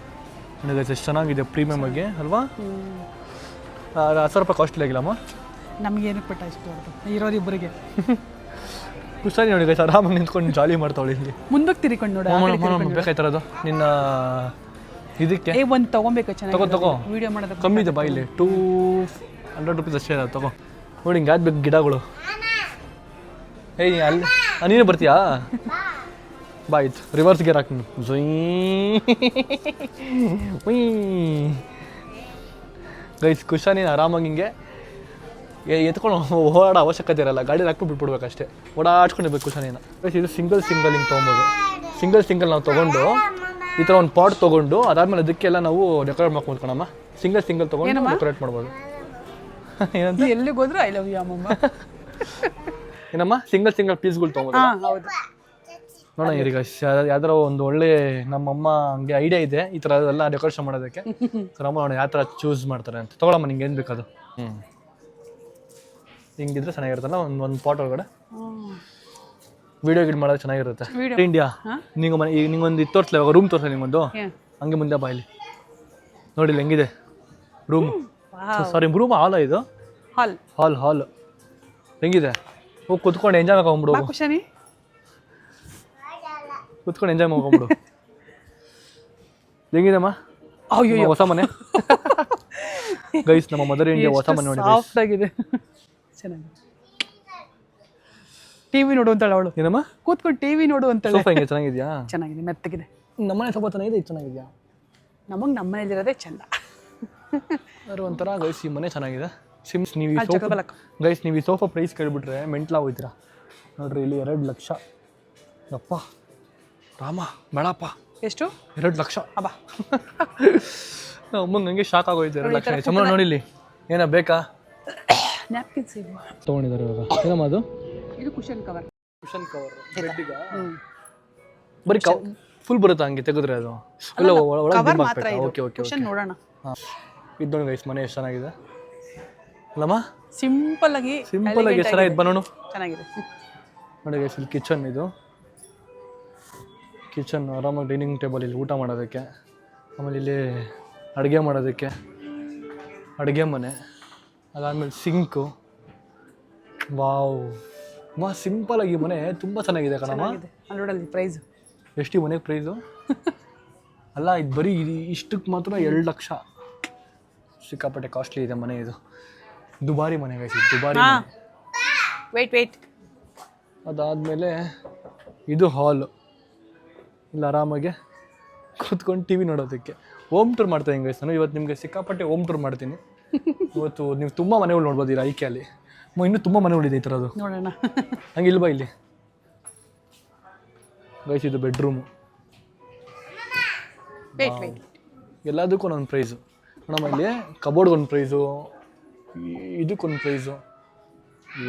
Speaker 1: ನನಗೆ ಎಷ್ಟು ಚೆನ್ನಾಗಿದೆ ಪ್ರೀಮಿಯಮ್ ಆಗಿ ಅಲ್ವಾ? 10,000 ರೂಪಾಯಿ ಕಾಸ್ಟ್ಲಿ ಆಗಿಲ್ಲಮ್ಮ.
Speaker 2: ನಮ್ಗೆ ಏನಕ್ಕೆ ಪಟ್ಟ ಇಷ್ಟು ಇರೋದು ಇಬ್ಬರಿಗೆ.
Speaker 1: ಕುಶಾನಿ ನೋಡಿ ಗೈಸ್ ಆರಾಮಾಗಿ ನಿಂತ್ಕೊಂಡು ಜಾಲಿ ಮಾಡ್ತಾವಳಿ ಇಲ್ಲಿ.
Speaker 2: ಮುಂದಕ್ಕೆ ತಿರ್ಕೊಂಡು ನೋಡ
Speaker 1: ಬೇಕಾಯ್ತಾರದು ನಿನ್ನ ಇದಕ್ಕೆ.
Speaker 2: ಒಂದು ತೊಗೊಬೇಕು, ಚೆನ್ನಾಗಿ
Speaker 1: ತಗೋ
Speaker 2: ವಿಡಿಯೋ ಮಾಡೋದು
Speaker 1: ಕಮ್ಮಿ ಇದೆ ಬಾ. ಇಲ್ಲಿ 200 ರೂಪೀಸ್ ಅಷ್ಟೇ ಇದೆ, ತಗೋ. ನೋಡಿ ಹಿಂಗೆ ಆದ್ಬೇಕು ಗಿಡಗಳು. ಏಯ್ ಅಲ್ಲಿ ನೀನು ಬರ್ತೀಯಾ? ಬಾ ಆಯ್ತು, ರಿವರ್ಸ್ ಗೇರ್ ಹಾಕ್ತೀನಿ. ಗೈಸ್ ಕುಶಾನಿ ಆರಾಮಾಗಿ ಹಿಂಗೆ ಎತ್ಕೊಂಡು ಓಡಾಡೋ ಅವಶ್ಯಕತೆ ಇರಲ್ಲ. ಗಾಡಿ ಹಾಕ್ಬಿಟ್ಟು ಬಿಟ್ಬಿಡ್ಬೇಕು ಅಷ್ಟೇ, ಓಡಾಡ್ಕೊಂಡಿರ್ಬೇಕು ಕುಶಾನಿನ. ಇದು ಸಿಂಗಲ್ ಹಿಂಗೆ ತೊಗೊಬೋದು. ಸಿಂಗಲ್ ನಾವು ತೊಗೊಂಡು ಈ ಥರ ಒಂದು ಪಾಟ್ ತೊಗೊಂಡು ಅದಾದ್ಮೇಲೆ ಅದಕ್ಕೆಲ್ಲ ನಾವು ಡೆಕೋರೇಟ್ ಮಾಡ್ಕೊಂಡು ಕಣಮ್ಮ. ಸಿಂಗಲ್ ತೊಗೊಂಡು ಡೆಕೋರೇಟ್ ಮಾಡ್ಬೋದು. ಏನಂತ
Speaker 2: ಎಲ್ಲಿಗೆ ಹೋದ್ರು ಐ ಲವ್ ಯು ಅಮ್ಮಮ್ಮ.
Speaker 1: ಏನಮ್ಮ ಸಿಂಗಲ್ ಪೀಸ್ಗಳು ತೊಗೊಬೋದು. ನೋಡೋಣ ಈಗ ಯಾವ್ದಾರ ಒಂದು ಒಳ್ಳೆ ನಮ್ಮಮ್ಮ ಹಂಗೆ ಐಡಿಯಾ ಇದೆ ಈ ಥರ ಎಲ್ಲ ಡೆಕೋರೇಷನ್ ಮಾಡೋದಕ್ಕೆ. ನಮ್ಮ ನೋಡೋಣ ಯಾವ ಥರ ಚೂಸ್ ಮಾಡ್ತಾರೆ ಅಂತ. ತೊಗೊಳಮ್ಮ ನಿಂಗೆ ಏನು ಬೇಕದು. ಹಿಂಗಿದ್ರೆ ಚೆನ್ನಾಗಿರುತ್ತಲ್ಲ ಒಂದು ಪಾಟ್ ಒಳಗಡೆ. ವಿಡಿಯೋ ಗಿಡ್ ಮಾಡೋದು ಚೆನ್ನಾಗಿರುತ್ತೆ. ಇಂಡಿಯಾ ನಿಂಗೊಂದು ಇದು ತೋರಿಸ್ಲ, ಇವಾಗ ರೂಮ್ ತೋರಿಸಲ್ಲ ನಿಂಗೊಂದು. ಹಂಗೆ ಮುಂದೆ ಬಾಯಲ್ಲಿ ನೋಡಿಲ್ಲ ಹೆಂಗಿದೆ ರೂಮ್. ಸಾರಿ ರೂಮ್ ಹಾಲ ಇದು. ಹಾಲ್ ಹೆಂಗಿದೆ? ಹೋಗಿ ಕುತ್ಕೊಂಡು ಎಂಜಾಯ್ ಮಾಡ್ಕೊಂಬಿಡು. ಕುತ್ಕೊಂಡು ಎಂಜಾಯ್ ಮಾಡ್ಕೊಂಬಿಡು. ಹೆಂಗಿದೆಮ್ಮ ಹೊಸ ಮನೆ? ಗೈಸ್ ನಮ್ಮ ಮದರ್ ಇಂಡಿಯಾ ಹೊಸ ಮನೆ ನೋಡಿ.
Speaker 2: ಆಗಿದೆ, ಚೆನ್ನಾಗಿದೆ. ಟಿವಿ ನೋಡು ಅಂತಾಳೆ ಅವಳು.
Speaker 1: ಏನಮ್ಮ?
Speaker 2: ಕೂತ್ಕೊಂಡು ಟಿವಿ ನೋಡು ಅಂತಾಳೆ.
Speaker 1: ಸೋಫಾ ಹೆಂಗೆ ಚೆನ್ನಾಗಿದ್ಯಾ?
Speaker 2: ಚೆನ್ನಾಗಿದೆ, ಮೆತ್ತಗಿದೆ.
Speaker 1: ನಮ್ಮನೆ ಸೋಫಾ ಚೆನ್ನಾಗಿದೆ, ಇದು ಚೆನ್ನಾಗಿದ್ಯಾ?
Speaker 2: ನಮಗೆ ನಮ್ಮ ಮನೇಲಿರೋದೇ ಚಂದ.
Speaker 1: ಅದ್ರ ಒಂಥರ ಗೈಸ್ ಈ ಮನೆ ಚೆನ್ನಾಗಿದೆ. ಗೈಸ್ ನೀವು ಈ ಸೋಫಾ ಪ್ರೈಸ್ ಕೇಳಿಬಿಟ್ರೆ ಮೆಂಟ್ಲ ಹೋಗ್ತೀರಾ. ನೋಡ್ರಿ ಇಲ್ಲಿ 2 ಲಕ್ಷ. ಅಪ್ಪ ರಾಮ ಬೇಡಪ್ಪ.
Speaker 2: ಎಷ್ಟು?
Speaker 1: 2 ಲಕ್ಷ.
Speaker 2: ಅಬ್ಬಾ
Speaker 1: ಅಮ್ಮಂಗೆ ಹಂಗೆ ಶಾಕ್ ಆಗೋಯ್ತು. 2 ಲಕ್ಷ ಚಮ್ಮ ನೋಡಿಲ್ಲಿ ಏನ ಬೇಕಾ?
Speaker 2: ನ್ಯಾಪ್ಕಿನ್ಸ್
Speaker 1: ತೊಗೊಂಡಿದ್ದಾರೆ ಇವಾಗ. ಏನಮ್ಮ ಅದು?
Speaker 2: ಇದು ಕುಷನ್ ಕವರ್.
Speaker 1: ಬೆಡ್ಡಿಗ ಬರೀ ಫುಲ್ ಬರುತ್ತಾ ಹಂಗೆ ತೆಗೆದ್ರೆ? ಅದು ಇಲ್ಲ ಒಳಗೆ. ಓಕೆ
Speaker 2: ಕುಷನ್ ನೋಡೋಣ.
Speaker 1: ಹಾಂ ಇದು ನೋಡಿ ಗೈಸ್ ಮನೆ ಎಷ್ಟು ಚೆನ್ನಾಗಿದೆ ಅಲ್ಲಮ್ಮ?
Speaker 2: ಸಿಂಪಲ್ ಆಗಿ
Speaker 1: ಚೆನ್ನಾಗಿದೆ. ಬನ್ನೋಣ
Speaker 2: ಚೆನ್ನಾಗಿದೆ.
Speaker 1: ನೋಡಿ ಗೈಸ್, ಇಲ್ಲಿ ಕಿಚನ್ ಇದು. ಕಿಚನ್ ಆರಾಮಾಗಿ ಡೈನಿಂಗ್ ಟೇಬಲ್ ಇಲ್ಲಿ ಊಟ ಮಾಡೋದಕ್ಕೆ. ಆಮೇಲೆ ಇಲ್ಲಿ ಅಡುಗೆ ಮಾಡೋದಕ್ಕೆ ಅಡುಗೆ ಮನೆ. ಅದಾದಮೇಲೆ ಸಿಂಕು. ವಾವ್ ಸಿಂಪಲಾಗಿ ಮನೆ ತುಂಬ ಚೆನ್ನಾಗಿದೆ ಕಣಮ್ಮ.
Speaker 2: ನೋಡಲ್ಲಿ ಪ್ರೈಸ್
Speaker 1: ಎಷ್ಟು ಈ ಮನೆಗೆ ಪ್ರೈಸು? ಅಲ್ಲ ಇದು ಬರೀ ಇಷ್ಟಕ್ಕೆ ಮಾತ್ರ 2 ಲಕ್ಷ. ಸಿಕ್ಕಾಪಟ್ಟೆ ಕಾಸ್ಟ್ಲಿ ಇದೆ ಮನೆ ಇದು. ದುಬಾರಿ ಮನೆ ಗೈಸ್, ದುಬಾರಿ ಮನೆ.
Speaker 2: ವೇಟ್
Speaker 1: ಅದಾದಮೇಲೆ ಇದು ಹಾಲು. ಇಲ್ಲಿ ಆರಾಮಾಗೆ ಕೂತ್ಕೊಂಡು ಟಿ ವಿ ನೋಡೋದಕ್ಕೆ. ಹೋಮ್ ಟೂರ್ ಮಾಡ್ತಾ ಹಿಂಗೆ ಗೈಸ್. ನಾನು ಇವತ್ತು ನಿಮಗೆ ಸಿಕ್ಕಾಪಟ್ಟೆ ಹೋಮ್ ಟೂರ್ ಮಾಡ್ತೀನಿ. ಇವತ್ತು ನೀವು ತುಂಬ ಮನೆಗಳು ನೋಡ್ಬೋದು ಇಲ್ಲಿ ಐಕೆಯಲ್ಲಿ. ಇನ್ನೂ ತುಂಬ ಮನೆಗಳಿದೆ ಈ ಥರದ್ದು.
Speaker 2: ನೋಡೋಣ.
Speaker 1: ಹಂಗೆ ಇಲ್ವಾ ಇಲ್ಲಿ ಗೈಸ್, ಇದು ಬೆಡ್ರೂಮು. ಎಲ್ಲದಕ್ಕೂ ಒಂದೊಂದು ಪ್ರೈಸು. ನಮ್ಮ ಇಲ್ಲಿ ಕಬೋರ್ಡ್ಗೊಂದು ಪ್ರೈಸು, ಇದಕ್ಕೊಂದು ಪ್ರೈಸು,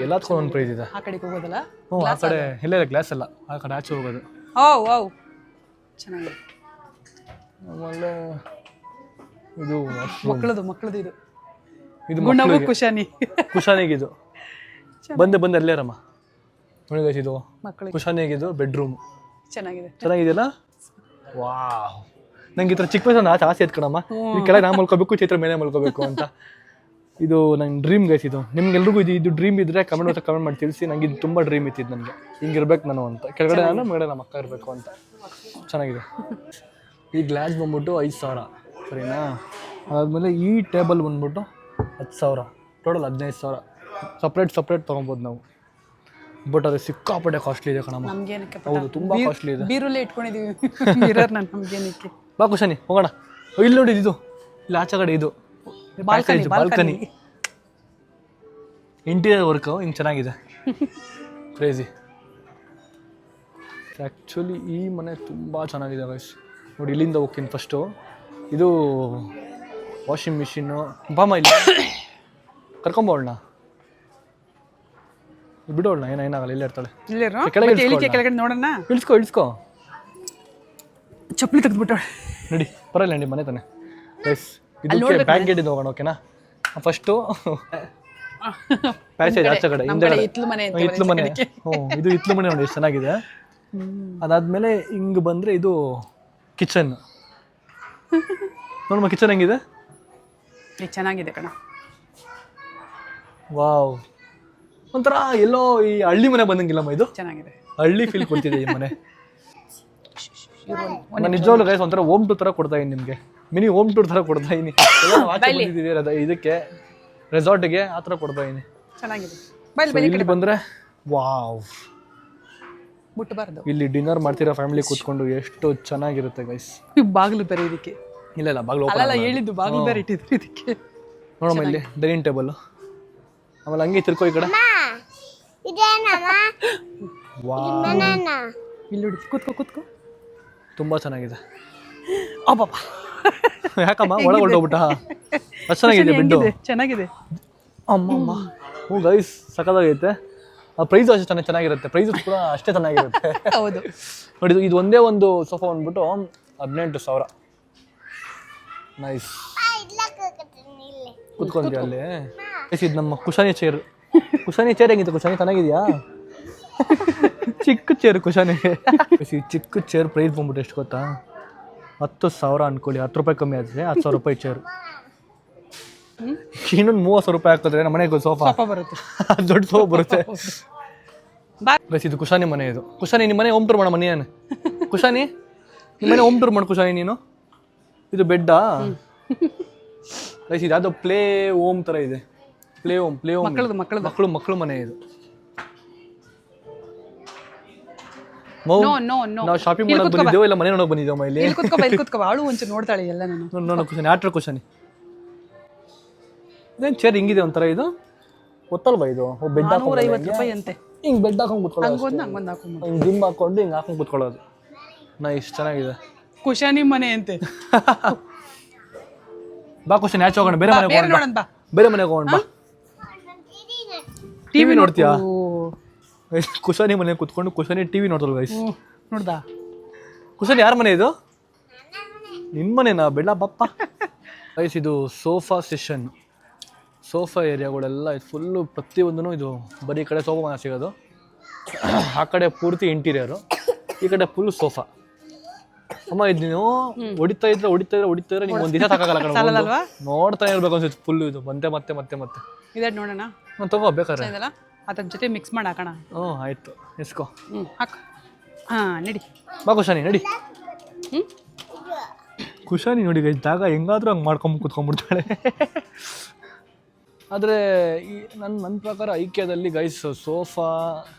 Speaker 1: ಎಲ್ಲದಕ್ಕೂ ಒಂದೊಂದು ಪ್ರೈಸ್ ಇದೆ.
Speaker 2: ಆ ಕಡೆಗೆ ಹೋಗೋದಲ್ಲ?
Speaker 1: ಆ ಕಡೆ ಇಲ್ಲ ಗ್ಲಾಸ್ ಅಲ್ಲ, ಆ ಕಡೆ ಆಚೆ ಹೋಗೋದು.
Speaker 2: ವಾವ್ ಚೆನ್ನಾಗಿದೆ.
Speaker 1: ಆಮೇಲೆ ಇದು
Speaker 2: ಮಕ್ಕಳದು
Speaker 1: ಇದು
Speaker 2: ಗುಣವು
Speaker 1: ಕುಶಾನಿಗಿದು. ಬಂದೆ ಅಲ್ಲೇ ರಮ್ಮ. ನೋಡಿ ಗೈಸ್, ಇದು ಕುಶಾನಿಗಿದು ಬೆಡ್ರೂಮ್. ಚೆನ್ನಾಗಿದೆಯಲ್ಲ? ವಾವ್, ನಂಗೆ ಈ ಥರ ಚಿಕ್ಕ ವಯಸ್ಸು ಆಸೆ ಎತ್ಕೊಳಮ್ಮ. ಈ ಕೆಳಗೆ ನಾ ಮಲ್ಕೋಬೇಕು, ಚೈತ್ರ ಮೇಲೆ ಮಲ್ಕೋಬೇಕು ಅಂತ. ಇದು ನನ್ನ ಡ್ರೀಮ್ ಗೈಸ್. ಇದು ನಿಮ್ಗೆಲ್ರಿಗೂ ಇದು ಡ್ರೀಮ್ ಇದ್ದರೆ ಕಮೆಂಟ್ ಮಾಡಿ ತಿಳಿಸಿ. ನಂಗೆ ಇದು ತುಂಬ ಡ್ರೀಮ್ ಇತ್ತಿದ್ದು ನನಗೆ. ಹಿಂಗಿರ್ಬೇಕು ನಾನು ಅಂತ. ಕೆಳಗಡೆ ನಾನು ಮೇಗಡೆ ನಮ್ಮ ಅಕ್ಕ ಇರಬೇಕು ಅಂತ. ಚೆನ್ನಾಗಿದೆ. ಈ ಗ್ಲಾಸ್ ಬಂದ್ಬಿಟ್ಟು 5,000 ಸರಿನಾ? ಅದಾದಮೇಲೆ ಈ ಟೇಬಲ್ ಬಂದ್ಬಿಟ್ಟು 10,000, ಟೋಟಲ್ 15,000. ಸಪ್ರೇಟ್ ತೊಗೊಬೋದು ನಾವು. ಬಟ್ ಅದು ಸಿಕ್ಕಾಪಟ್ಟೆ ಕಾಸ್ಟ್ಲಿ ಇದೆ ಕಣಮ್ಮ. ಹೌದು, ತುಂಬ ಕಾಸ್ಟ್ಲಿ ಇದೆ.
Speaker 2: ಬೀರಲ್ಲೇ ಇಟ್ಕೊಂಡಿದ್ದೀವಿ ಮಿರರ್. ನಮ್ಗೇನಕ್ಕೆ
Speaker 1: ಬಾ ಕುಶಾನಿ ಹೋಗೋಣ. ಇಲ್ಲಿ ನೋಡಿ, ಇದು ಇಲ್ಲಿ ಆಚೆ ಕಡೆ ಇದು ಬಾಲ್ಕನಿ. ಇಂಟೀರಿಯರ್ ವರ್ಕು ಹಿಂಗೆ ಚೆನ್ನಾಗಿದೆ. ಕ್ರೇಜಿ. ಆ್ಯಕ್ಚುಲಿ ಈ ಮನೆ ತುಂಬ ಚೆನ್ನಾಗಿದೆ ಗೈಸ್. ನೋಡಿ, ಇಲ್ಲಿಂದ ಹೋಗ್ತೀನಿ ಫಸ್ಟು. ಇದು ವಾಷಿಂಗ್ ಮಿಷಿನ್ನು. ಬಾಮ ಇಲ್ಲಿ ಕರ್ಕೊಂಬೋಳಣ್ಣ, ಬಿಡೋಣ. ಏನಾಗಲ್ಲ, ಇಲ್ಲೇ ಇರ್ತಾಳೆ.
Speaker 2: ಕೆಳಗಡೆ ನೋಡೋಣ.
Speaker 1: ಇಳಿಸ್ಕೋ.
Speaker 2: ಚಪ್ಪಲಿ ತೆಗೆದ್ಬಿಟ್ಟವಳೆ.
Speaker 1: ನೋಡಿ, ಬರಲ್ಲ ನಿಮ್ಮ ಮನೆ ತಾನೆ ಗೈಸ್. ಇದಕ್ಕೆ ಬ್ಯಾಕ್ ಗೇಟಿಂದ ಹೋಗೋಣ, ಓಕೆನಾ? ಫಸ್ಟು ಪ್ಯಾಸೇಜ್ ಆಚೆ ಕಡೆ
Speaker 2: ಇತ್ಲು ಮನೆ.
Speaker 1: ಇದು ಇತ್ಲು ಮನೆ ನೋಡಿ, ಎಷ್ಟು ಚೆನ್ನಾಗಿದೆ. ಅದಾದ್ಮೇಲೆ ಹಿಂಗೆ ಬಂದರೆ ಇದು ಕಿಚನ್. ನೋಡಮ್ಮ ಕಿಚನ್ ಹೆಂಗಿದೆ?
Speaker 2: ಚೆನ್ನಾಗಿದೆ ಕಣ.
Speaker 1: ವಾವ್, ಒಂಥರ ಎಲ್ಲೋ ಈ ಹಳ್ಳಿ ಮನೆ ಬಂದಂಗಿಲ್ಲಮ್ಮ. ಇದು
Speaker 2: ಚೆನ್ನಾಗಿದೆ, ಹಳ್ಳಿ
Speaker 1: ಫೀಲ್ ಕೊಡ್ತಿದೆ ಈ ಮನೆ. ನಾನು ನಿಜವಾಗ್ಲೂ ಗೈಸ್ ಒಂಥರ ಹೋಮ್ ಟೂರ್ ಥರ ಕೊಡ್ತಾ ಇದ್ದೀನಿ ನಿಮಗೆ. ಮಿನಿ ಹೋಮ್ ಟೂರ್ ಥರ ಕೊಡ್ತಾ ಇದ್ದೀನಿ. ಇದಕ್ಕೆ ರೆಸಾರ್ಟ್ಗೆ ಆ ಥರ ಕೊಡ್ತಾ ಇದ್ದೀನಿ.
Speaker 2: ಚೆನ್ನಾಗಿದೆ.
Speaker 1: ಇಲ್ಲಿ ಬಂದರೆ ವಾವ್,
Speaker 2: ಮುಟ್ಟಬಾರ್ದು.
Speaker 1: ಇಲ್ಲಿ ಡಿನ್ನರ್ ಮಾಡ್ತಿರೋ ಫ್ಯಾಮಿಲಿ ಕೂತ್ಕೊಂಡು ಎಷ್ಟು ಚೆನ್ನಾಗಿರುತ್ತೆ ಗೈಸ್.
Speaker 2: ಬಾಗಿಲು ಬೇರೆ ಇದಕ್ಕೆ.
Speaker 1: ಇಲ್ಲ ಬಾಗಿಲು
Speaker 2: ಹೇಳಿದ್ದು ಬಾಗಿಲು ಬೇರೆ ಇಟ್ಟಿದ್ರು ಇದಕ್ಕೆ.
Speaker 1: ನೋಡಮ್ಮ, ಇಲ್ಲಿ ಡೈನಿಂಗ್ ಟೇಬಲ್. ಆಮೇಲೆ ಹಂಗೆ ತಿರ್ಕೋ ಈ ಕಡೆ.
Speaker 2: ಇಲ್ಲಿ ಕೂತ್ಕೋ.
Speaker 1: ತುಂಬ ಚೆನ್ನಾಗಿದೆ.
Speaker 2: ಅಬ್ಬಬ್ಬಾ,
Speaker 1: ಯಾಕಮ್ಮ ಒಳಗೆ ಹೊರಟೋಗ್ಬಿಟ್ಟ? ಅಷ್ಟು ಚೆನ್ನಾಗಿದೆ ಬೆಡ್ಡು.
Speaker 2: ಚೆನ್ನಾಗಿದೆ.
Speaker 1: ಅಮ್ಮ ಹ್ಞೂ ಗೈಸ್, ಸಖತ್ತಾಗೈತೆ. ಪ್ರೈಸು ಅಷ್ಟೇ ಚೆನ್ನಾಗಿರುತ್ತೆ. ಪ್ರೈಸು ಕೂಡ ಅಷ್ಟೇ ಚೆನ್ನಾಗಿರುತ್ತೆ.
Speaker 2: ಹೌದು
Speaker 1: ನೋಡಿ, ಇದು ಒಂದೇ ಒಂದು ಸೋಫಾ ಬಂದ್ಬಿಟ್ಟು 18,000. ನೈಸ್. ಕೂತ್ಕೊಂತೀವಿ ಅಲ್ಲಿ. ಇದು ನಮ್ಮ ಕುಶಾನಿ ಚೇರ್. ಹೆಂಗಿದೆ ಕುಶಾನಿ? ಚೆನ್ನಾಗಿದೆಯಾ? ಚಿಕ್ಕ ಚೇರ್ ಕುಶಾನಿಗೆ. ಚಿಕ್ಕ ಚೇರ್ ಪ್ರೈಸ್ ಬಂದ್ಬಿಟ್ಟು ಎಷ್ಟು ಗೊತ್ತಾ? 10,000 ಅನ್ಕೊಳ್ಳಿ. 10 ರೂಪಾಯಿ ಕಮ್ಮಿ ಆದರೆ 10,000 ರೂಪಾಯಿ ಚೇರು. ಇನ್ನೊಂದು 30,000 ರೂಪಾಯಿ ಹಾಕಿದ್ರೆ ನಮ್ಮ ಮನೆಗೆ ಸೋಫಾ
Speaker 2: ಬರುತ್ತೆ.
Speaker 1: ದೊಡ್ಡ ಸೋಫಾ ಬರುತ್ತೆ. ಇದು ಕುಶಾನಿ ಮನೆ. ಇದು ಕುಶಾನಿ, ನಿಮ್ಮ ಮನೆ ಹೋಮ್ ಟೂರ್ ಮಾಡೋ ಮನೆ ಏನು? ಕುಶಾನಿ, ನಿಮ್ಮ ಮನೆ ಹೋಮ್ ಟೂರ್ ಮಾಡಿ ಕುಶಾನಿ ನೀನು. ಇದು ಬೆಡ್ಡಾ? ಇದು ಯಾವುದೋ ಪ್ಲೇ ಹೋಮ್ ಥರ ಇದೆ. ಪ್ಲೇ ಹೋಮ್ ಮಕ್ಕಳು ಮನೆ ಇದು. ನಾವು ಶಾಪಿಂಗ್ ಮಾಡೋಕೆ ಬಂದಿದ್ದೇವೆ, ಇಲ್ಲ ಮನೆ ನೋಡೋಕೆ ಬಂದಿದ್ದೇವೆ. ಇಲ್ಲಿ
Speaker 2: ಅವಳು ಒಂಚೂರು ನೋಡ್ತಾಳೆ ಎಲ್ಲ.
Speaker 1: ನೋಡೋ ಕುಶಾನಿ, ಆಟ್ರ ಕುಶಾನಿ. ಇದೇನು ಚೇರ್ ಹಿಂಗಿದೆ ಒಂಥರ. ಇದು ಗೊತ್ತಲ್ವಾ? ಇದು ಬೆಡ್
Speaker 2: 150 ರೂಪಾಯಿ ಅಂತೆ.
Speaker 1: ಹಿಂಗೆ ಬೆಡ್ ಹಾಕೊಂಡು ಕೂತ್ಕೊಳ್ಳೋದು, ಹಿಂಗೆ ಜಿಮ್ ಹಾಕೊಂಡು ಹಿಂಗೆ ಹಾಕೊಂಡು ಕೂತ್ಕೊಳ್ಳೋದು. ನೈಸ್, ಚೆನ್ನಾಗಿದೆ.
Speaker 2: ಕುಶಾನಿ ಮನೆ ಅಂತೆ.
Speaker 1: ಬಾ ಕುಶಾನಿ, ಆಚೆ ಹೋಗೋಣ. ಬೇರೆ ಮನೆಗೆ ಹೋಗೋಣ ಬಾ. ಟಿವಿ ನೋಡ್ತೀಯಾ? ಕುಶಾನಿ ಮನೆ ಕೂತ್ಕೊಂಡು ಕುಶಾನಿ ಟಿವಿ ನೋಡ್ತಲ್ಲ ಗೈಸ್.
Speaker 2: ನೋಡ್ದಾ?
Speaker 1: ಕುಶಾನಿ ಯಾರ ಮನೆ ಇದು? ನಿಮ್ಮ ಮನೆನಾ? ಬೆಳ್ಳ ಬಪ್ಪ ಗೈಸ್. ಇದು ಸೋಫಾ ಸೆಷನ್. ಸೋಫಾ ಏರಿಯಾಗಳೆಲ್ಲ ಇದು ಫುಲ್ಲು ಪ್ರತಿಯೊಂದೂ ಇದು ಬರೀ ಕಡೆ ಸೋಫಾ ಮನೆ ಸಿಗೋದು. ಆ ಕಡೆ ಪೂರ್ತಿ ಇಂಟೀರಿಯರು, ಈ ಕಡೆ ಫುಲ್ ಸೋಫಾ. ಅಮ್ಮ ಇದು ನೀನು ಹೊಡಿತಾ ಇದ್ರೆ ನೀವು ಒಂದು ದಿವಸ ತಗೋಲ್ಲ, ನೋಡ್ತಾನೆ ಇರ್ಬೇಕು ಅನ್ಸುತ್ತೆ ಫುಲ್. ಇದು ಮತ್ತೆ ಮತ್ತೆ ಮತ್ತೆ ಮತ್ತೆ
Speaker 2: ಇದೆ ನೋಡೋಣ,
Speaker 1: ತಗೋ ಬೇಕಾದ್ರೆ
Speaker 2: ಇದೆಲ್ಲ ಅದ್ರ ಜೊತೆ ಮಿಕ್ಸ್ ಮಾಡಿ ಹಾಕೋಣ.
Speaker 1: ಹ್ಞೂ ಆಯ್ತು, ಇಸ್ಕೋ.
Speaker 2: ಹಾಕ. ಹಾಂ ನಡಿ
Speaker 1: ಬಾ ಕುಶಾನಿ ನಡಿ. ಕುಶಾನಿ ನೋಡಿ ಜಾಗ ಹೆಂಗಾದ್ರೂ ಹಂಗೆ ಮಾಡ್ಕೊಂಡ್ ಕೂತ್ಕೊಂಡ್ಬಿಡ್ತಾಳೆ. ಆದರೆ ಈ ನನ್ನ ಪ್ರಕಾರ ಐಕ್ಯದಲ್ಲಿ ಗೈಸ್ ಸೋಫಾ,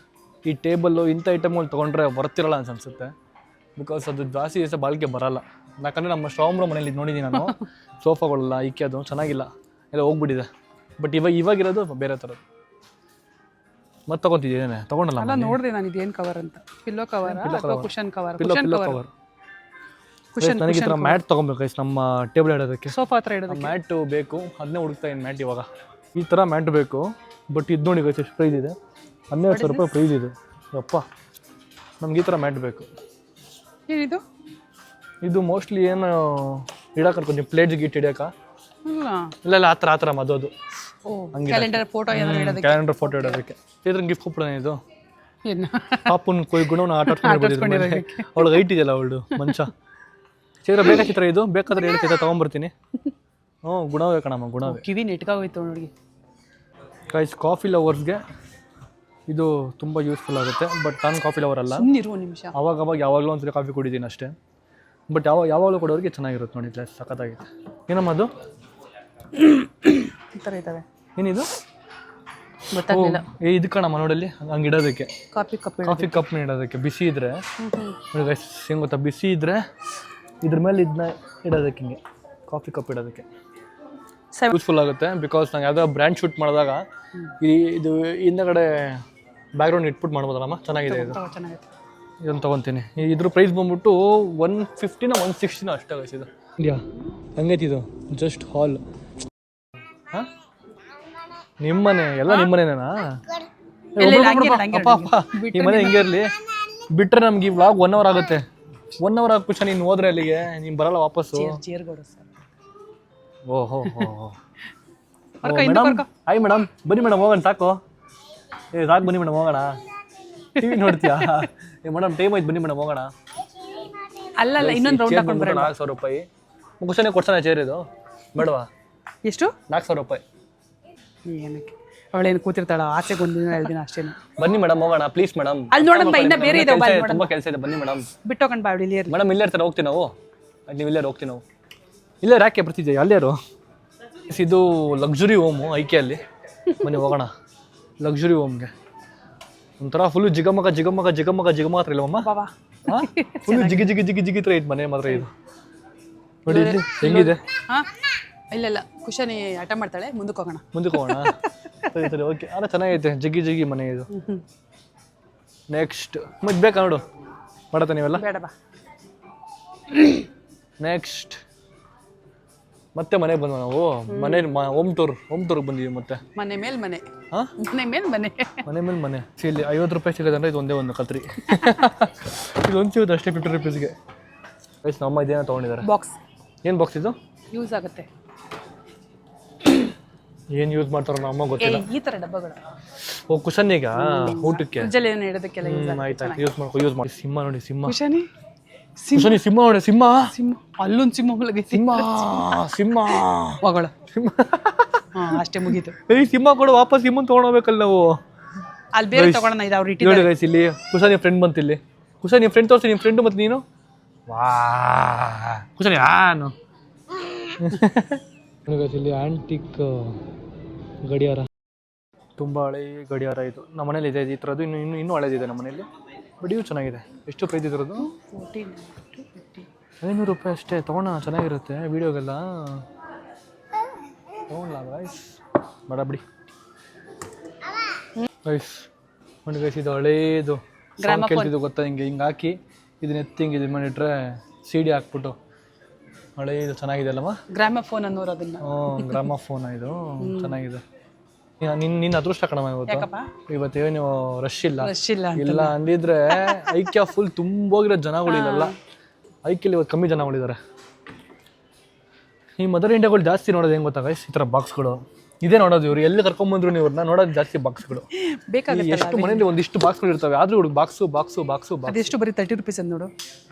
Speaker 1: ಈ ಟೇಬಲ್ಲು, ಇಂಥ ಐಟಮ್ಗಳು ತೊಗೊಂಡ್ರೆ ಬರ್ತಿರಲ್ಲ ಅನ್ಸುತ್ತೆ. ಬಿಕಾಸ್ ಅದು ಜಾಸ್ತಿ ದಿವಸ ಬಾಳಿಕೆ ಬರಲ್ಲ. ಯಾಕಂದರೆ ನಮ್ಮ ಸ್ಟ್ರಾಂಗ್ ರೂಮ್ ಮನೇಲಿ ನೋಡಿದ್ದೀನಿ ನಾನು, ಸೋಫಾಗಳೆಲ್ಲ ಐಕ್ಯದು ಚೆನ್ನಾಗಿಲ್ಲ, ಎಲ್ಲ ಹೋಗ್ಬಿಟ್ಟಿದೆ. ಬಟ್ ಇವಾಗಿರೋದು ಬೇರೆ ಥರದ್ದು. ಮತ್ತೆ ತೊಗೊತಿದ್ದೇನೆ, ತೊಗೊಂಡಲ್ಲ
Speaker 2: ಅಲ್ಲ ನೋಡಿದೆ ನಾನು ಇದೇನು ಕವರ್ ಅಂತ. ಪಿಲ್ಲೋ ಕವರ್ ಅಥವಾ ಕುಷನ್ ಕವರ್?
Speaker 1: Pillow cover. ನನಗೆ ಈ ಥರ ಮ್ಯಾಟ್ ತೊಗೊಬೇಕು ಗೈಸ್, ನಮ್ಮ ಟೇಬಲ್ ಇಡೋದಕ್ಕೆ,
Speaker 2: ಸೋಫಾ ಹತ್ರ ಇಡೋದಕ್ಕೆ
Speaker 1: ಮ್ಯಾಟು ಬೇಕು. ಅದನ್ನೇ ಹುಡುಕ್ತಾ ಇದ್ದೀನಿ ಮ್ಯಾಟ್ ಇವಾಗ. ಈ ಥರ ಮ್ಯಾಟ್ ಬೇಕು. ಬಟ್ ಇದು ನೋಡಿ ಗೈಸ್ ಎಷ್ಟು ಪ್ರೈಸ್ ಇದೆ, 12,000 ರೂಪಾಯಿ ಪ್ರೈಸ್ ಇದೆ. ಅಪ್ಪ ನಮ್ಗೆ ಈ ಥರ ಮ್ಯಾಟ್ ಬೇಕು.
Speaker 2: ಏನಿದು?
Speaker 1: ಇದು ಮೋಸ್ಟ್ಲಿ ಏನು ಇಡಕ್ಕೆ ಅನ್ಕೊಂತೀನಿ, ಪ್ಲೇಟ್ಸ್ ಗೀಟ್ ಇಡಕ. ಇಲ್ಲ ಆ ಥರ ಮದೋದು
Speaker 2: ಕ್ಯಾಲೆಂಡರ್ ಫೋಟೋ ಏನಾದ್ರು ಇಡೋದಕ್ಕೆ,
Speaker 1: ಕ್ಯಾಲೆಂಡರ್ ಫೋಟೋ ಇಡೋದಕ್ಕೆ. ಇದ್ರ ಗಿಫ್ಟ್ ಕೊಟ್ಬಿಡೋಣ. ಇದು
Speaker 2: ಏನು
Speaker 1: ಪಾಪುನ ಗುಣವನ್ನು ಆಟ ಆಡ್ಕೊಂಡು ಅವಳಿಗೆ ಹೈಟ್ ಇದೆಯಲ್ಲ ಅವಳು ಮನುಷ್ಯ. ಚಿತ್ರ ಬೇಕಾ ಚಿತ್ರ? ಇದು ಬೇಕಾದ್ರೆ ಹೇಳಿ ಚಿತ್ರ ತೊಗೊಂಬರ್ತೀನಿ. ಹ್ಞೂ ಗುಣವೇ ಕಣಮ್ಮ, ಗುಣವೇ.
Speaker 2: ಕಿವಿ ನೆಟ್ಕಾಗೋಯ್ತು ನೋಡಿ
Speaker 1: ಗೈಸ್. ಕಾಫಿ ಲವರ್ಸ್ಗೆ ಇದು ತುಂಬ ಯೂಸ್ಫುಲ್ ಆಗುತ್ತೆ. ಬಟ್ ನಾನು ಕಾಫಿ ಲವರ್ ಅಲ್ಲ,
Speaker 2: ಸುಮ್ಮನಿರು ನಿಮಿಷ.
Speaker 1: ಅವಾಗ ಯಾವಾಗಲೂ ಒಂದ್ಸರಿ ಕಾಫಿ ಕುಡಿತೀನಿ ಅಷ್ಟೇ. ಬಟ್ ಯಾವಾಗಲೂ ಕೊಡೋರಿಗೆ ಚೆನ್ನಾಗಿರುತ್ತೆ ನೋಡಿ. ಕ್ಲಾಸ್ ಸಖತ್ತಾಗಿದೆ. ಏನಮ್ಮ ಅದು?
Speaker 2: ಈ ಥರ ಇದ್ದಾವೆ.
Speaker 1: ಏನಿದು?
Speaker 2: ಗೊತ್ತಾಗಲಿಲ್ಲ.
Speaker 1: ಇದು ಕಣಮ್ಮ ನೋಡಲ್ಲಿ, ಹಂಗೆ ಇಡೋದಕ್ಕೆ
Speaker 2: ಕಾಫಿ
Speaker 1: ಕಪ್ನ ಇಡೋದಕ್ಕೆ. ಬಿಸಿ ಇದ್ರೆ ನೋಡಿ ಗೈಸ್, ಹೆಂಗೆ ಗೊತ್ತಾ, ಬಿಸಿ ಇದ್ರೆ ಇದ್ರ ಮೇಲೆ ಇದನ್ನ ಇಡೋದಕ್ಕೆ, ಹಿಂಗೆ ಕಾಫಿ ಕಪ್ ಇಡೋದಕ್ಕೆ ಯೂಸ್ಫುಲ್ ಆಗುತ್ತೆ. ಬಿಕಾಸ್ ನಾನು ಯಾವುದೋ ಬ್ರ್ಯಾಂಡ್ ಶೂಟ್ ಮಾಡಿದಾಗ ಇದು ಹಿಂದಗಡೆ ಬ್ಯಾಕ್ಗ್ರೌಂಡ್ ಇಟ್ಬಿಟ್ಟು ಮಾಡ್ಬೋದಲ್ಲಮ್ಮ, ಚೆನ್ನಾಗಿದೆ ಇದು. ಇದನ್ನು ತೊಗೊತೀನಿ. ಇದ್ರ ಪ್ರೈಸ್ ಬಂದ್ಬಿಟ್ಟು 150 160 ಅಷ್ಟೇ ಗೈಸ್. ಇದು ಇದೆಯಾ ಹಂಗೈತಿ, ಇದು ಜಸ್ಟ್ ಹಾಲ್. ಹಾಂ ನಿಮ್ಮನೆ ಎಲ್ಲ ನಿಮ್ಮನೇನಾ? ಅಪ್ಪ ಈ ಮನೆ ಹಿಂಗೆ ಇರಲಿ. ಬಿಟ್ಟರೆ ನಮ್ಗೆ ಈ ವ್ಲಾಗ್ 1 hour ಆಗುತ್ತೆ. 1 hour ಆಗ್ಬಿಟ್ಟು ನೀನು ಹೋದ್ರೆ ಅಲ್ಲಿಗೆ ನೀನು ಬರಲ್ಲ ವಾಪಸ್ಸು. ಓಹೋ ಮೇಡಮ್, ಹಾಯ್ ಮೇಡಮ್, ಬನ್ನಿ ಮೇಡಮ್ ಹೋಗೋಣ. ಸಾಕು ಬನ್ನಿ ಮೇಡಮ್ ಹೋಗೋಣ. ಟಿವಿ ನೋಡ್ತೀಯಾ? ಮೇಡಮ್ ಟೈಮ್ ಆಯ್ತು, ಬನ್ನಿ ಮೇಡಮ್ ಹೋಗೋಣ.
Speaker 2: ಅಲ್ಲ ಇನ್ನೊಂದು ರೌಂಡ್ ಹಾಕೊಂಡು ಬರೋಣ.
Speaker 1: 4,000 ರೂಪಾಯಿ ಮುಗಿಸೋನೆ ಕೊಡ್ಸೋಣ ಚೇರ್. ಇದು ಬೇಡವಾ?
Speaker 2: ಎಷ್ಟು?
Speaker 1: 4,000 ರೂಪಾಯಿ.
Speaker 2: ಏನಕ್ಕೆ ಅವಳೇನು ಕೂತಿರ್ತಾಳ? ಆಸೆಗೆ ಒಂದಿನ 2 ದಿನ ಅಷ್ಟೇ.
Speaker 1: ಬನ್ನಿ ಮೇಡಮ್ ಹೋಗೋಣ ಪ್ಲೀಸ್ ಮೇಡಮ್.
Speaker 2: ಅಲ್ಲಿ ನೋಡೋಣ, ಇನ್ನ ಬೇರೆ ಇದೆ,
Speaker 1: ತುಂಬ ಕೆಲಸ ಇದೆ. ಬನ್ನಿ ಮೇಡಮ್.
Speaker 2: ಬಿಟ್ಟೋಕೊಂಡು ಬಾ ಇಲ್ಲಿ ಇರ್ಲಿ.
Speaker 1: ಮೇಡಮ್ ಇಲ್ಲೇ ಇರ್ತಾರೆ, ಹೋಗ್ತೀವಿ ನಾವು. ನೀವು ಇಲ್ಲೇ ಹೋಗ್ತೀವಿ ನಾವು. ಇಲ್ಲೇ ಯಾಕೆ ಬರ್ತಿದ್ದೆ ಅಲ್ಲೇರು? ಇದು ಲಕ್ಸುರಿ ಹೋಮು ಐಕೆಯಲ್ಲಿ. ಬನ್ನಿ ಹೋಗೋಣ ಲಕ್ಸುರಿ ಹೋಮ್ಗೆ. ಒಂಥರ ಫುಲ್ಲು ಜಿಗಮಗ ಹತ್ರ ಇಲ್ಲವಮ್ಮ? ಹಾಂ ಫುಲ್ಲು ಜಿಗಿ ಥರ ಐತೆ ಮನೆ ಮಾತ್ರ. ಇದು ನೋಡಿ ಇಲ್ಲಿ ಹೆಂಗಿದೆ.
Speaker 2: ಹಾಂ ಇಲ್ಲ ಕುಶನಿ ಆಟ ಮಾಡ್ತಾಳೆ. ಮುಂದಕ್ಕೆ ಹೋಗೋಣ. ಸರಿ
Speaker 1: ಓಕೆ. ಅಲ್ಲ ಚೆನ್ನಾಗೈತೆ, ಜಿಗಿ ಮನೆ ಇದು. ನೆಕ್ಸ್ಟ್ ಮತ್ತೆ ಬೇಕಾ ನೋಡು, ಮಾಡತ್ತ ನೀವೆಲ್ಲ?
Speaker 2: ಬೇಡ ಬಾ.
Speaker 1: ನೆಕ್ಸ್ಟ್ ಮತ್ತೆ ಮನೆಗೆ ಬಂದ್ವಿ ನಾವು. ಹೋಮ್ ಟೂರ್ಗೆ ಬಂದಿದ್ದೀವಿ ಮತ್ತೆ.
Speaker 2: ಮನೆ ಮೇಲೆ ಮನೆ.
Speaker 1: ಹಾಂ
Speaker 2: ಮನೆ ಮೇಲೆ ಮನೆ.
Speaker 1: ಇಲ್ಲಿ 50 ರೂಪಾಯಿ ಸಿಗೋದಂದ್ರೆ ಇದು ಒಂದೇ ಒಂದು ಕತ್ರಿ. ಇದು ಒಂದು ಸಿಗುತ್ತೆ ಅಷ್ಟೇ 50 ರೂಪೀಸ್ಗೆ. ವಯಸ್ಸು ನಮ್ಮ ಇದೇನೋ ತೊಗೊಂಡಿದ್ದಾರೆ.
Speaker 2: ಬಾಕ್ಸ್.
Speaker 1: ಏನು ಬಾಕ್ಸ್ ಇದು?
Speaker 2: ಯೂಸ್ ಆಗುತ್ತೆ.
Speaker 1: ಏನು ಯೂಸ್ ಮಾಡ್ತಾರೋ ನಮ್ಮ ಗೊತ್ತಿಲ್ಲ.
Speaker 2: ಈ ಥರ ಡಬ್ಬಗಳು.
Speaker 1: ಓ ಕುಶನ್ನಿಗ ಊಟಕ್ಕೆ
Speaker 2: ಫ್ರಿಜ್ಜಲ್ಲಿ ಏನು ಇಡೋದಕ್ಕೆಲ್ಲ ಯೂಸ್ ಆಗುತ್ತೆ.
Speaker 1: ಆಯ್ತು ಯೂಸ್ ಮಾಡಿ. ಸಿಂಹ ನೋಡಿ, ಸಿಂಹ.
Speaker 2: ಕುಶನಿ
Speaker 1: ಸಿಂಹ ನೋಡಿ, ಸಿಂಹ.
Speaker 2: ಅಲ್ಲೊಂದು ಸಿಂಹ ಮಲಗೈತಿ.
Speaker 1: ಸಿಂಹ
Speaker 2: ಹೋಗೋಣ. ಹಾಂ ಅಷ್ಟೇ ಮುಗೀತು.
Speaker 1: ಸಿಂಹ ಕೂಡ ವಾಪಸ್ ಸಿಂಹನ್ ತೊಗೊಂಡೋಗ್ಬೇಕಲ್ಲ ನಾವು.
Speaker 2: ಅಲ್ಲಿ ಬೇರೆ ತಗೊಳ್ಳೋಣ. ಇದು ಅವ್ರು ಇಟ್ಟಿದ್ದಾರೆ
Speaker 1: ಗೈಸ್. ಇಲ್ಲಿ ಕುಶಾನಿ ಫ್ರೆಂಡ್ ಬಂತು. ಇಲ್ಲಿ ಕುಶಾನಿ ಫ್ರೆಂಡ್ ತೋರಿಸಿ. ನಿಮ್ಮ ಫ್ರೆಂಡು ಮತ್ತು ನೀನು. ವಾ ಕುಶಾನಿ ನಾನು ಗೈಸ್. ಇಲ್ಲಿ ಆಂಟಿಕ್ ಗಡಿಯಾರ, ತುಂಬ ಹಳೆ ಗಡಿಯಾರ ಇದು. ನಮ್ಮ ಮನೇಲಿ ಇದೆ ಈ ಥರದ್ದು. ಇನ್ನೂ ಹಳೇದಿದೆ ನಮ್ಮ ಮನೇಲಿ. ಬಟ್ ಇವು ಚೆನ್ನಾಗಿದೆ. ಎಷ್ಟು ಪ್ರೈಸ್ ಇದ್ರದ್ದು? 500 ರೂಪಾಯಿ ಅಷ್ಟೇ. ತೊಗೊಳ್ಳೋಣ, ಚೆನ್ನಾಗಿರುತ್ತೆ ವೀಡಿಯೋಗೆಲ್ಲ. ತೊಗೊಳ್ಳ ಗೈಸ್, ಬೇಡ ಬಿಡಿ ಗೈಸ್. ಒಂದು ಗೈಸ್ ಇದು ಹಳೇದು ಕೇಳ್ತಿದ್ದು ಗೊತ್ತಾ? ಹಿಂಗೆ ಹಾಕಿ ಇದನ್ನ ಎತ್ತಿ ಹಿಂಗೆ ಇದು ಮಾಡಿಟ್ರೆ CD ಹಾಕ್ಬಿಟ್ಟು ಹಳೇದು ಚೆನ್ನಾಗಿದೆ ಅಲ್ಲಮ್ಮ?
Speaker 2: ಗ್ರಾಮಫೋನ್ ಅನ್ನೋರು ಅದನ್ನ.
Speaker 1: ಹ್ಞೂ ಗ್ರಾಮಫೋನ್ ಇದು ಚೆನ್ನಾಗಿದೆ. ನಿನ್ನ ಅದೃಷ್ಟ ಕಣಮ್ಮ ಇವತ್ತೇನು ರಶ್ ಇಲ್ಲ ಅಂದಿದ್ರೆ ಐಕ್ಯ ಫುಲ್ ತುಂಬೋಗಿರೋ ಜನಗಳಿಲ್ಲ. ಐಕ್ಯಲ್ಲಿ ಇವತ್ತು ಕಮ್ಮಿ ಜನಗಳಿದ್ದಾರೆ. ಈ ಮದರ್ ಇಂಡಿಯಾಗಳು ಜಾಸ್ತಿ ನೋಡೋದು ಹೆಂಗೆ ಗೊತ್ತಾ ಗೈಸ್? ಈ ಥರ ಬಾಕ್ಸ್ಗಳು ಇದೇ ನೋಡೋದು ಇವ್ರು ಎಲ್ಲಿ ಕರ್ಕೊಂಬಂದ್ರು ನೀವು ಇವ್ರನ್ನ ನೋಡೋದು ಜಾಸ್ತಿ ಬಾಕ್ಸ್ಗಳು.
Speaker 2: ಬೇಕಾಗುತ್ತೆ
Speaker 1: ಎಷ್ಟು ಮನೇಲಿ ಒಂದಿಷ್ಟು ಬಾಕ್ಸ್ಗಳು ಇರ್ತವೆ, ಆದ್ರೂ ಇವ್ರಿಗೆ ಬಾಕ್ಸು.
Speaker 2: ಅದೆಷ್ಟು ಬರೀ 30 rupees ಅಂತ ನೋಡು.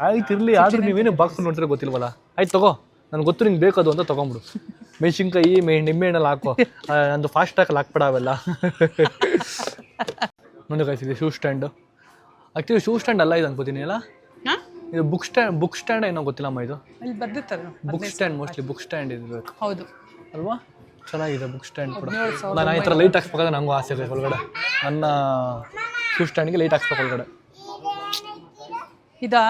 Speaker 1: ಆಯ್ತು ಇರ್ಲಿ, ಆದ್ರೂ ನೀವೇನು ಬಾಕ್ಸ್ ನೋಡ್ತಾರೆ ಗೊತ್ತಿಲ್ವಲ್ಲ. ಆಯ್ತು ತಗೋ, ನನ್ಗೆ ಗೊತ್ತು ನಿಂಗೆ ಬೇಕದು ಅಂತ ತೊಗೊಂಬಿಡು. ಮೆಣಸಿನ್ಕಾಯಿ ನಿಂಬೆಹಣ್ಣಲ್ಲಿ ಹಾಕೋ, ನಂದು ಫಾಸ್ಟಾಗಿ ಹಾಕ್ಬೇಡ ಅವೆಲ್ಲ. ನೋಡಿ ಗೈಸ್, ಇದು shoe stand. Actually shoe stand ಅಲ್ಲ ಇದು ಅನ್ಕೋತೀನಿ ಅಲ್ಲ, ಇದು ಬುಕ್ ಸ್ಟ್ಯಾಂಡ್ ಏನೋ ಗೊತ್ತಿಲ್ಲಮ್ಮ. ಇದು
Speaker 2: ಇಲ್ಲಿ ಬರ್ದಿರ್ತಾರೆ
Speaker 1: book stand, mostly book stand ಇರಬೇಕು
Speaker 2: ಹೌದು
Speaker 1: ಅಲ್ವಾ. ಚೆನ್ನಾಗಿದೆ ಬುಕ್ ಸ್ಟ್ಯಾಂಡ್ ಕೂಡ. ನಾನು ಈ ಥರ ಲೈಟ್ ಹಾಕ್ಸ್ಬೇಕಾದ್ರೆ ನನಗೂ ಆಸೆ ಇದೆ ಒಳಗಡೆ, ನನ್ನ ಶೂ ಸ್ಟ್ಯಾಂಡ್ಗೆ ಲೈಟ್ ಹಾಕ್ಸ್ಬೇಕು ಒಳಗಡೆ.
Speaker 2: ಇದಾ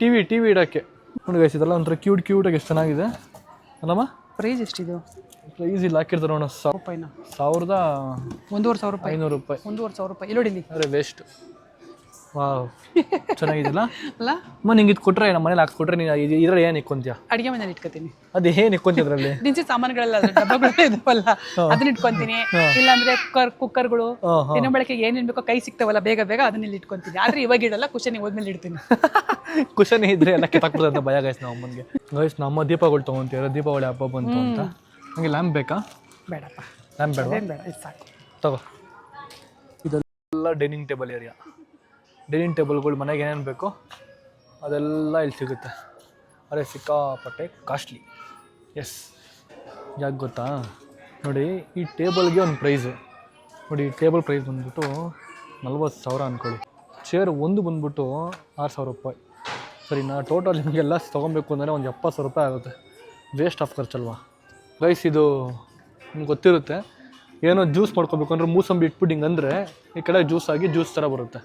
Speaker 1: ಟಿವಿ ಇಡೋಕ್ಕೆ ನೋಡಿ ಗೈಸ್, ಇದೆಲ್ಲ ಒಂಥರ ಕ್ಯೂಟಾಗಿ ಎಷ್ಟು ಚೆನ್ನಾಗಿದೆ ಅಲ್ಲಮ್ಮ.
Speaker 2: ಪ್ರೈಸ್ ಎಷ್ಟಿದು?
Speaker 1: ಪ್ರೈಸ್ ಇಲ್ಲಿ ಹಾಕಿರ್ತಾರೆ ನೋಡೋ,
Speaker 2: 1,500 ರೂಪಾಯಿ.
Speaker 1: 1,500 ರೂಪಾಯಿ.
Speaker 2: 1,500 ರೂಪಾಯಿ ಇಲ್ಲಿ ನೋಡಿ.
Speaker 1: ಅರೆ ವೇಸ್ಟ್. ವಾವ್, ಚೆನ್ನಾಗಿದೆಲ್ಲ
Speaker 2: ಅಲ್ಲ
Speaker 1: ಅಮ್ಮ. ನಿಂಗೆ ಇದು ಕೊಟ್ಟರೆ ನಮ್ಮ ಮನೇಲಿ ಹಾಕ್ಸ್ಕೊಟ್ರೆ ನೀನು ಇದ್ರಲ್ಲಿ ಏನು ಇಕ್ಕೊಂತೀಯ?
Speaker 2: ಅಡಿಗೆ ಮನೇಲಿ ಇಟ್ಕೋತೀನಿ.
Speaker 1: ಅದು ಏನು ಇಕ್ಕೊಂತೀಯ ಅದರಲ್ಲಿ?
Speaker 2: ದಿನಸಿ ಸಾಮಾನುಗಳೆಲ್ಲ ಡಬ್ಬಗಳು ಇದಾವಲ್ಲ, ಅದನ್ನ ಇಟ್ಕೊಂತೀನಿ. ಇಲ್ಲಾಂದ್ರೆ ಕುಕ್ಕರ್ಗಳು, ದಿನ ಬಳಕೆಗೆ ಏನೇನ್ ಬೇಕೋ ಕೈ ಸಿಗ್ತಾವಲ್ಲ ಬೇಗ ಅದನ್ನ ಇಲ್ಲಿ ಇಟ್ಕೊಂತೀನಿ. ಆದ್ರೆ ಇವಾಗ ಇಡಲ್ಲ, ಕುಶನ್ ಹೋದ್ಮೇಲೆ ಇಡ್ತೀನಿ.
Speaker 1: ಕುಶನ್ ಇದ್ರೆ ಎಲ್ಲ ಕಿತ್ತಾಕ್ಬಿಡ್ತದೆ ಅಂತ ಭಯ ಗೈಸ್ ನಮ್ಮ ಅಮ್ಮನಿಗೆ. ಗೈಸ್ ನಮ್ಮ ದೀಪಗಳು ತೊಗೊಂತೀರ, ದೀಪಾವಳಿ ಹಬ್ಬ ಬಂತು ಅಂತ. ನನಗೆ ಲ್ಯಾಂಪ್ ಬೇಕಾ?
Speaker 2: ಬೇಡಪ್ಪ,
Speaker 1: ಲ್ಯಾಂಪ್ ಬೇಡ,
Speaker 2: ಬೇಡ, ಇದು ಸಾಕು.
Speaker 1: ತಗೋ. ಇದೆಲ್ಲ ಡೈನಿಂಗ್ ಟೇಬಲ್ ಏರಿಯಾ. ಡೈನಿಂಗ್ ಟೇಬಲ್ಗಳು ಮನೆಗೆ ಏನೇನು ಬೇಕೋ ಅದೆಲ್ಲ ಇಲ್ಲಿ ಸಿಗುತ್ತೆ. ಅರೆ ಸಿಕ್ಕಾಪಟ್ಟೆ ಕಾಸ್ಟ್ಲಿ. ಎಸ್, ಯಾಕೆ ಗೊತ್ತಾ ನೋಡಿ, ಈ ಟೇಬಲ್ಗೆ ಒಂದು ಪ್ರೈಸು ನೋಡಿ. ಈ ಟೇಬಲ್ ಪ್ರೈಸ್ ಬಂದ್ಬಿಟ್ಟು 40,000 ಅಂದ್ಕೊಳ್ಳಿ. ಚೇರ್ ಒಂದು ಬಂದ್ಬಿಟ್ಟು 6,000 ರೂಪಾಯಿ. ಸರಿ, ನಾ ಟೋಟಲ್ ನಿಮಗೆಲ್ಲ ತೊಗೊಬೇಕು ಅಂದರೆ ಒಂದು 70,000 ರೂಪಾಯಿ ಆಗುತ್ತೆ. ವೇಸ್ಟ್ ಆಫ್ ಖರ್ಚಲ್ವಾ ಗೈಸ್. ಇದು ನಿಮ್ಗೆ ಗೊತ್ತಿರುತ್ತೆ, ಏನೋ ಜ್ಯೂಸ್ ಮಾಡ್ಕೋಬೇಕು ಅಂದ್ರೆ ಮೂಸಂಬಿ ಇಟ್ಬಿಟ್ಟು ಹಿಂಗಂದರೆ ಈ ಕಡೆ ಜ್ಯೂಸ್ ಆಗಿ ಜ್ಯೂಸ್ ಥರ ಬರುತ್ತೆ.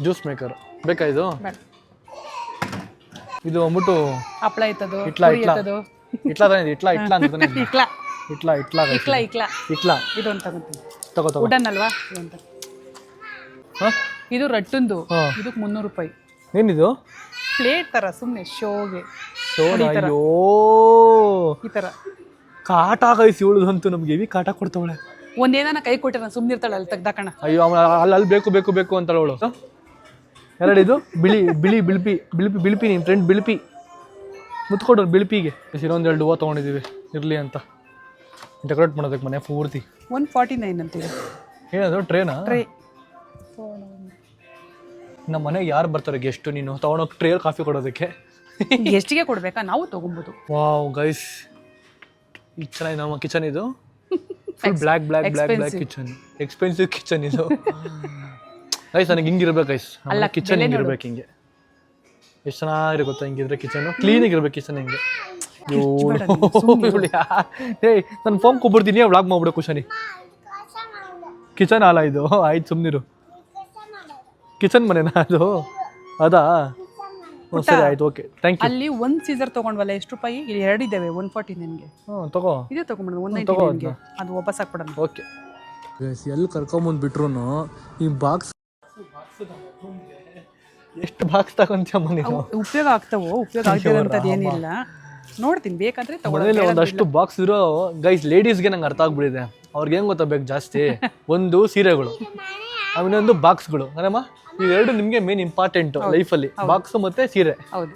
Speaker 1: ಜ್ಯೂಸ್ ಮೇಕರ್ ಬೇಕಾ ಇದು? ಇದು ಬಂದ್ಬಿಟ್ಟು
Speaker 2: ಹಪ್ಪಳ ಇತ್ತದು,
Speaker 1: ಇಟ್ಲಾ
Speaker 2: ಇದು ಅಂತ
Speaker 1: ತಗೋ
Speaker 2: ವುಡನ್ ಅಲ್ವಾ? ಇದು ರಟ್ಟುಂದು, ಇದಕ್ಕೆ 300 ರೂಪಾಯಿ.
Speaker 1: ಏನಿದು?
Speaker 2: ಪ್ಲೇಟ್ ತರ ಸುಮ್ಮನೆ ಶೋಗೆ.
Speaker 1: ಅಯ್ಯೋ,
Speaker 2: ಈ ತರ
Speaker 1: ಕಾಟ ಗೈಸ್. ಇವಳದಂತೂ ನಮ್ಗೆ ಹೆವಿ ಕಾಟ ಕೊಡ್ತಾವಳೆ.
Speaker 2: ಒಂದೇನ ಕೈ ಕೊಟ್ಟೆ ನಾನು ಸುಮ್ಮನೆ ಇರ್ತಾಳೆ ಅಲ್ಲಿ ತೆಗ್ದಾಕಣ.
Speaker 1: ಅಯ್ಯೋ, ಅಲ್ಲಿ ಬೇಕು ಅಂತಾಳೆ ಅವಳು. ಎರಡಿದು ಬಿಳಿಪಿ ನಿಮ್ಮ ಫ್ರೆಂಡ್ ಬಿಳಿಪಿ ಮುತ್ಕೊಡ್ರು ಬಿಳಿಪಿಗೆ. ಇನ್ನೊಂದು 2 ಹೂವು ತೊಗೊಂಡಿದ್ದೀವಿ ಇರಲಿ ಅಂತ ಡೆಕೋರೇಟ್ ಮಾಡೋದಕ್ಕೆ ಮನೆ ಪೂರ್ತಿ.
Speaker 2: 149 ಅಂತೀವಿ.
Speaker 1: ಏನದು ಟ್ರೇನಾ?
Speaker 2: ಟ್ರೇ.
Speaker 1: ನಮ್ಮ ಮನೆಗೆ ಯಾರು ಬರ್ತಾರೆ ಗೆಸ್ಟು? ನೀನು ತೊಗೊಂಡೋಗಿ ಟ್ರೇಲ್ ಕಾಫಿ ಕೊಡೋದಕ್ಕೆ
Speaker 2: ಗೆಸ್ಟಿಗೆ ಕೊಡ್ಬೇಕಾ? ನಾವು ತೊಗೊಬೋದು.
Speaker 1: ವಾವ್ ಗೈಸ್, ಇದು ಚೆನ್ನಾಗಿ ನಮ್ಮ ಕಿಚನ್. ಇದು full black kitchen, expensive kitchen ಇದು ಗೈಸ್. ನನಗೆ ಹಿಂಗಿರ್ಬೇಕು ಗೈಸ್, ನಮ್ಮ ಕಿಚನ್ ಹಿಂಗಿರ್ಬೇಕು. ಹಿಂಗೆ ಎಷ್ಟು ಚೆನ್ನಾಗಿರೋ ಗೊತ್ತಾ? ಹಿಂಗಿದ್ರೆ ಕಿಚನ್ ಕ್ಲೀನಾಗಿ ಇರ್ಬೇಕು. ಕಿಚನ್ ಹಿಂಗೆ ಏಯ್, ನಾನು ಫೋನ್ ಕೊಬ್ಬಿಡ್ತೀನಿ, ವ್ಲಾಗ್ ಮಾಡ್ಬಿಡು ಕುಶನಿ. ಕಿಚನ್ ಅಲ್ಲ ಇದು, ಆಯ್ತು ಸುಮ್ಮನಿರು. ಕಿಚನ್ ಮನೆನಾ ಅದು? ಅದಾ? ಸರಿ ಆಯ್ತು, ಓಕೆ, ಥ್ಯಾಂಕ್ ಯು.
Speaker 2: ಅಲ್ಲಿ ಒಂದು ಸೀಸರ್ ತೊಗೊಂಡ್ವಲ್ಲ, ಎಷ್ಟು ರೂಪಾಯಿ? ಇಲ್ಲಿ 2 ಇದ್ದಾವೆ, 149ಗೆ.
Speaker 1: ತಗೋ,
Speaker 2: ಇದೇ ತೊಗೊಂಡ್ಬಿಡೋಣ, 199ಗೆ. ಅದು ವಾಪಸ್ ಹಾಕ್ಬಿಡೋಣ.
Speaker 1: ಓಕೆ ಎಲ್ಲಿ ಕರ್ಕೊಂಬಂದ್ಬಿಟ್ರು ಈ ಬಾಕ್ಸ್. ಎಷ್ಟು ಬಾಕ್ಸ್ ತಗೊಂತೀಯಮ್ಮ ನೀನು?
Speaker 2: ಉಪಯೋಗ ಆಗ್ತಾವೋ, ಉಪಯೋಗ ಆಗ್ತಿರೋಂಥದ್ದು ಏನಿಲ್ಲ. ನೋಡ್ತೀನಿ, ಬೇಕಾದ್ರೆ
Speaker 1: ಮನೇಲಿ ಒಂದಷ್ಟು ಬಾಕ್ಸ್ ಇರೋ ಗೈಸ್. ಲೇಡೀಸ್ಗೆ ನಂಗೆ ಅರ್ಥ ಆಗ್ಬಿಟ್ಟಿದೆ. ಅವ್ರಿಗೆ ಹೆಂಗೆ ಗೊತ್ತಾಗಬೇಕು ಜಾಸ್ತಿ? ಒಂದು ಸೀರೆಗಳು, ಇನ್ನೊಂದು ಬಾಕ್ಸ್ಗಳು. ಅಲ್ಲಮ್ಮ, ಇವೆರಡು ನಿಮಗೆ ಮೇನ್ ಇಂಪಾರ್ಟೆಂಟ್ ಲೈಫಲ್ಲಿ, ಬಾಕ್ಸ್ ಮತ್ತೆ ಸೀರೆ.
Speaker 2: ಹೌದು.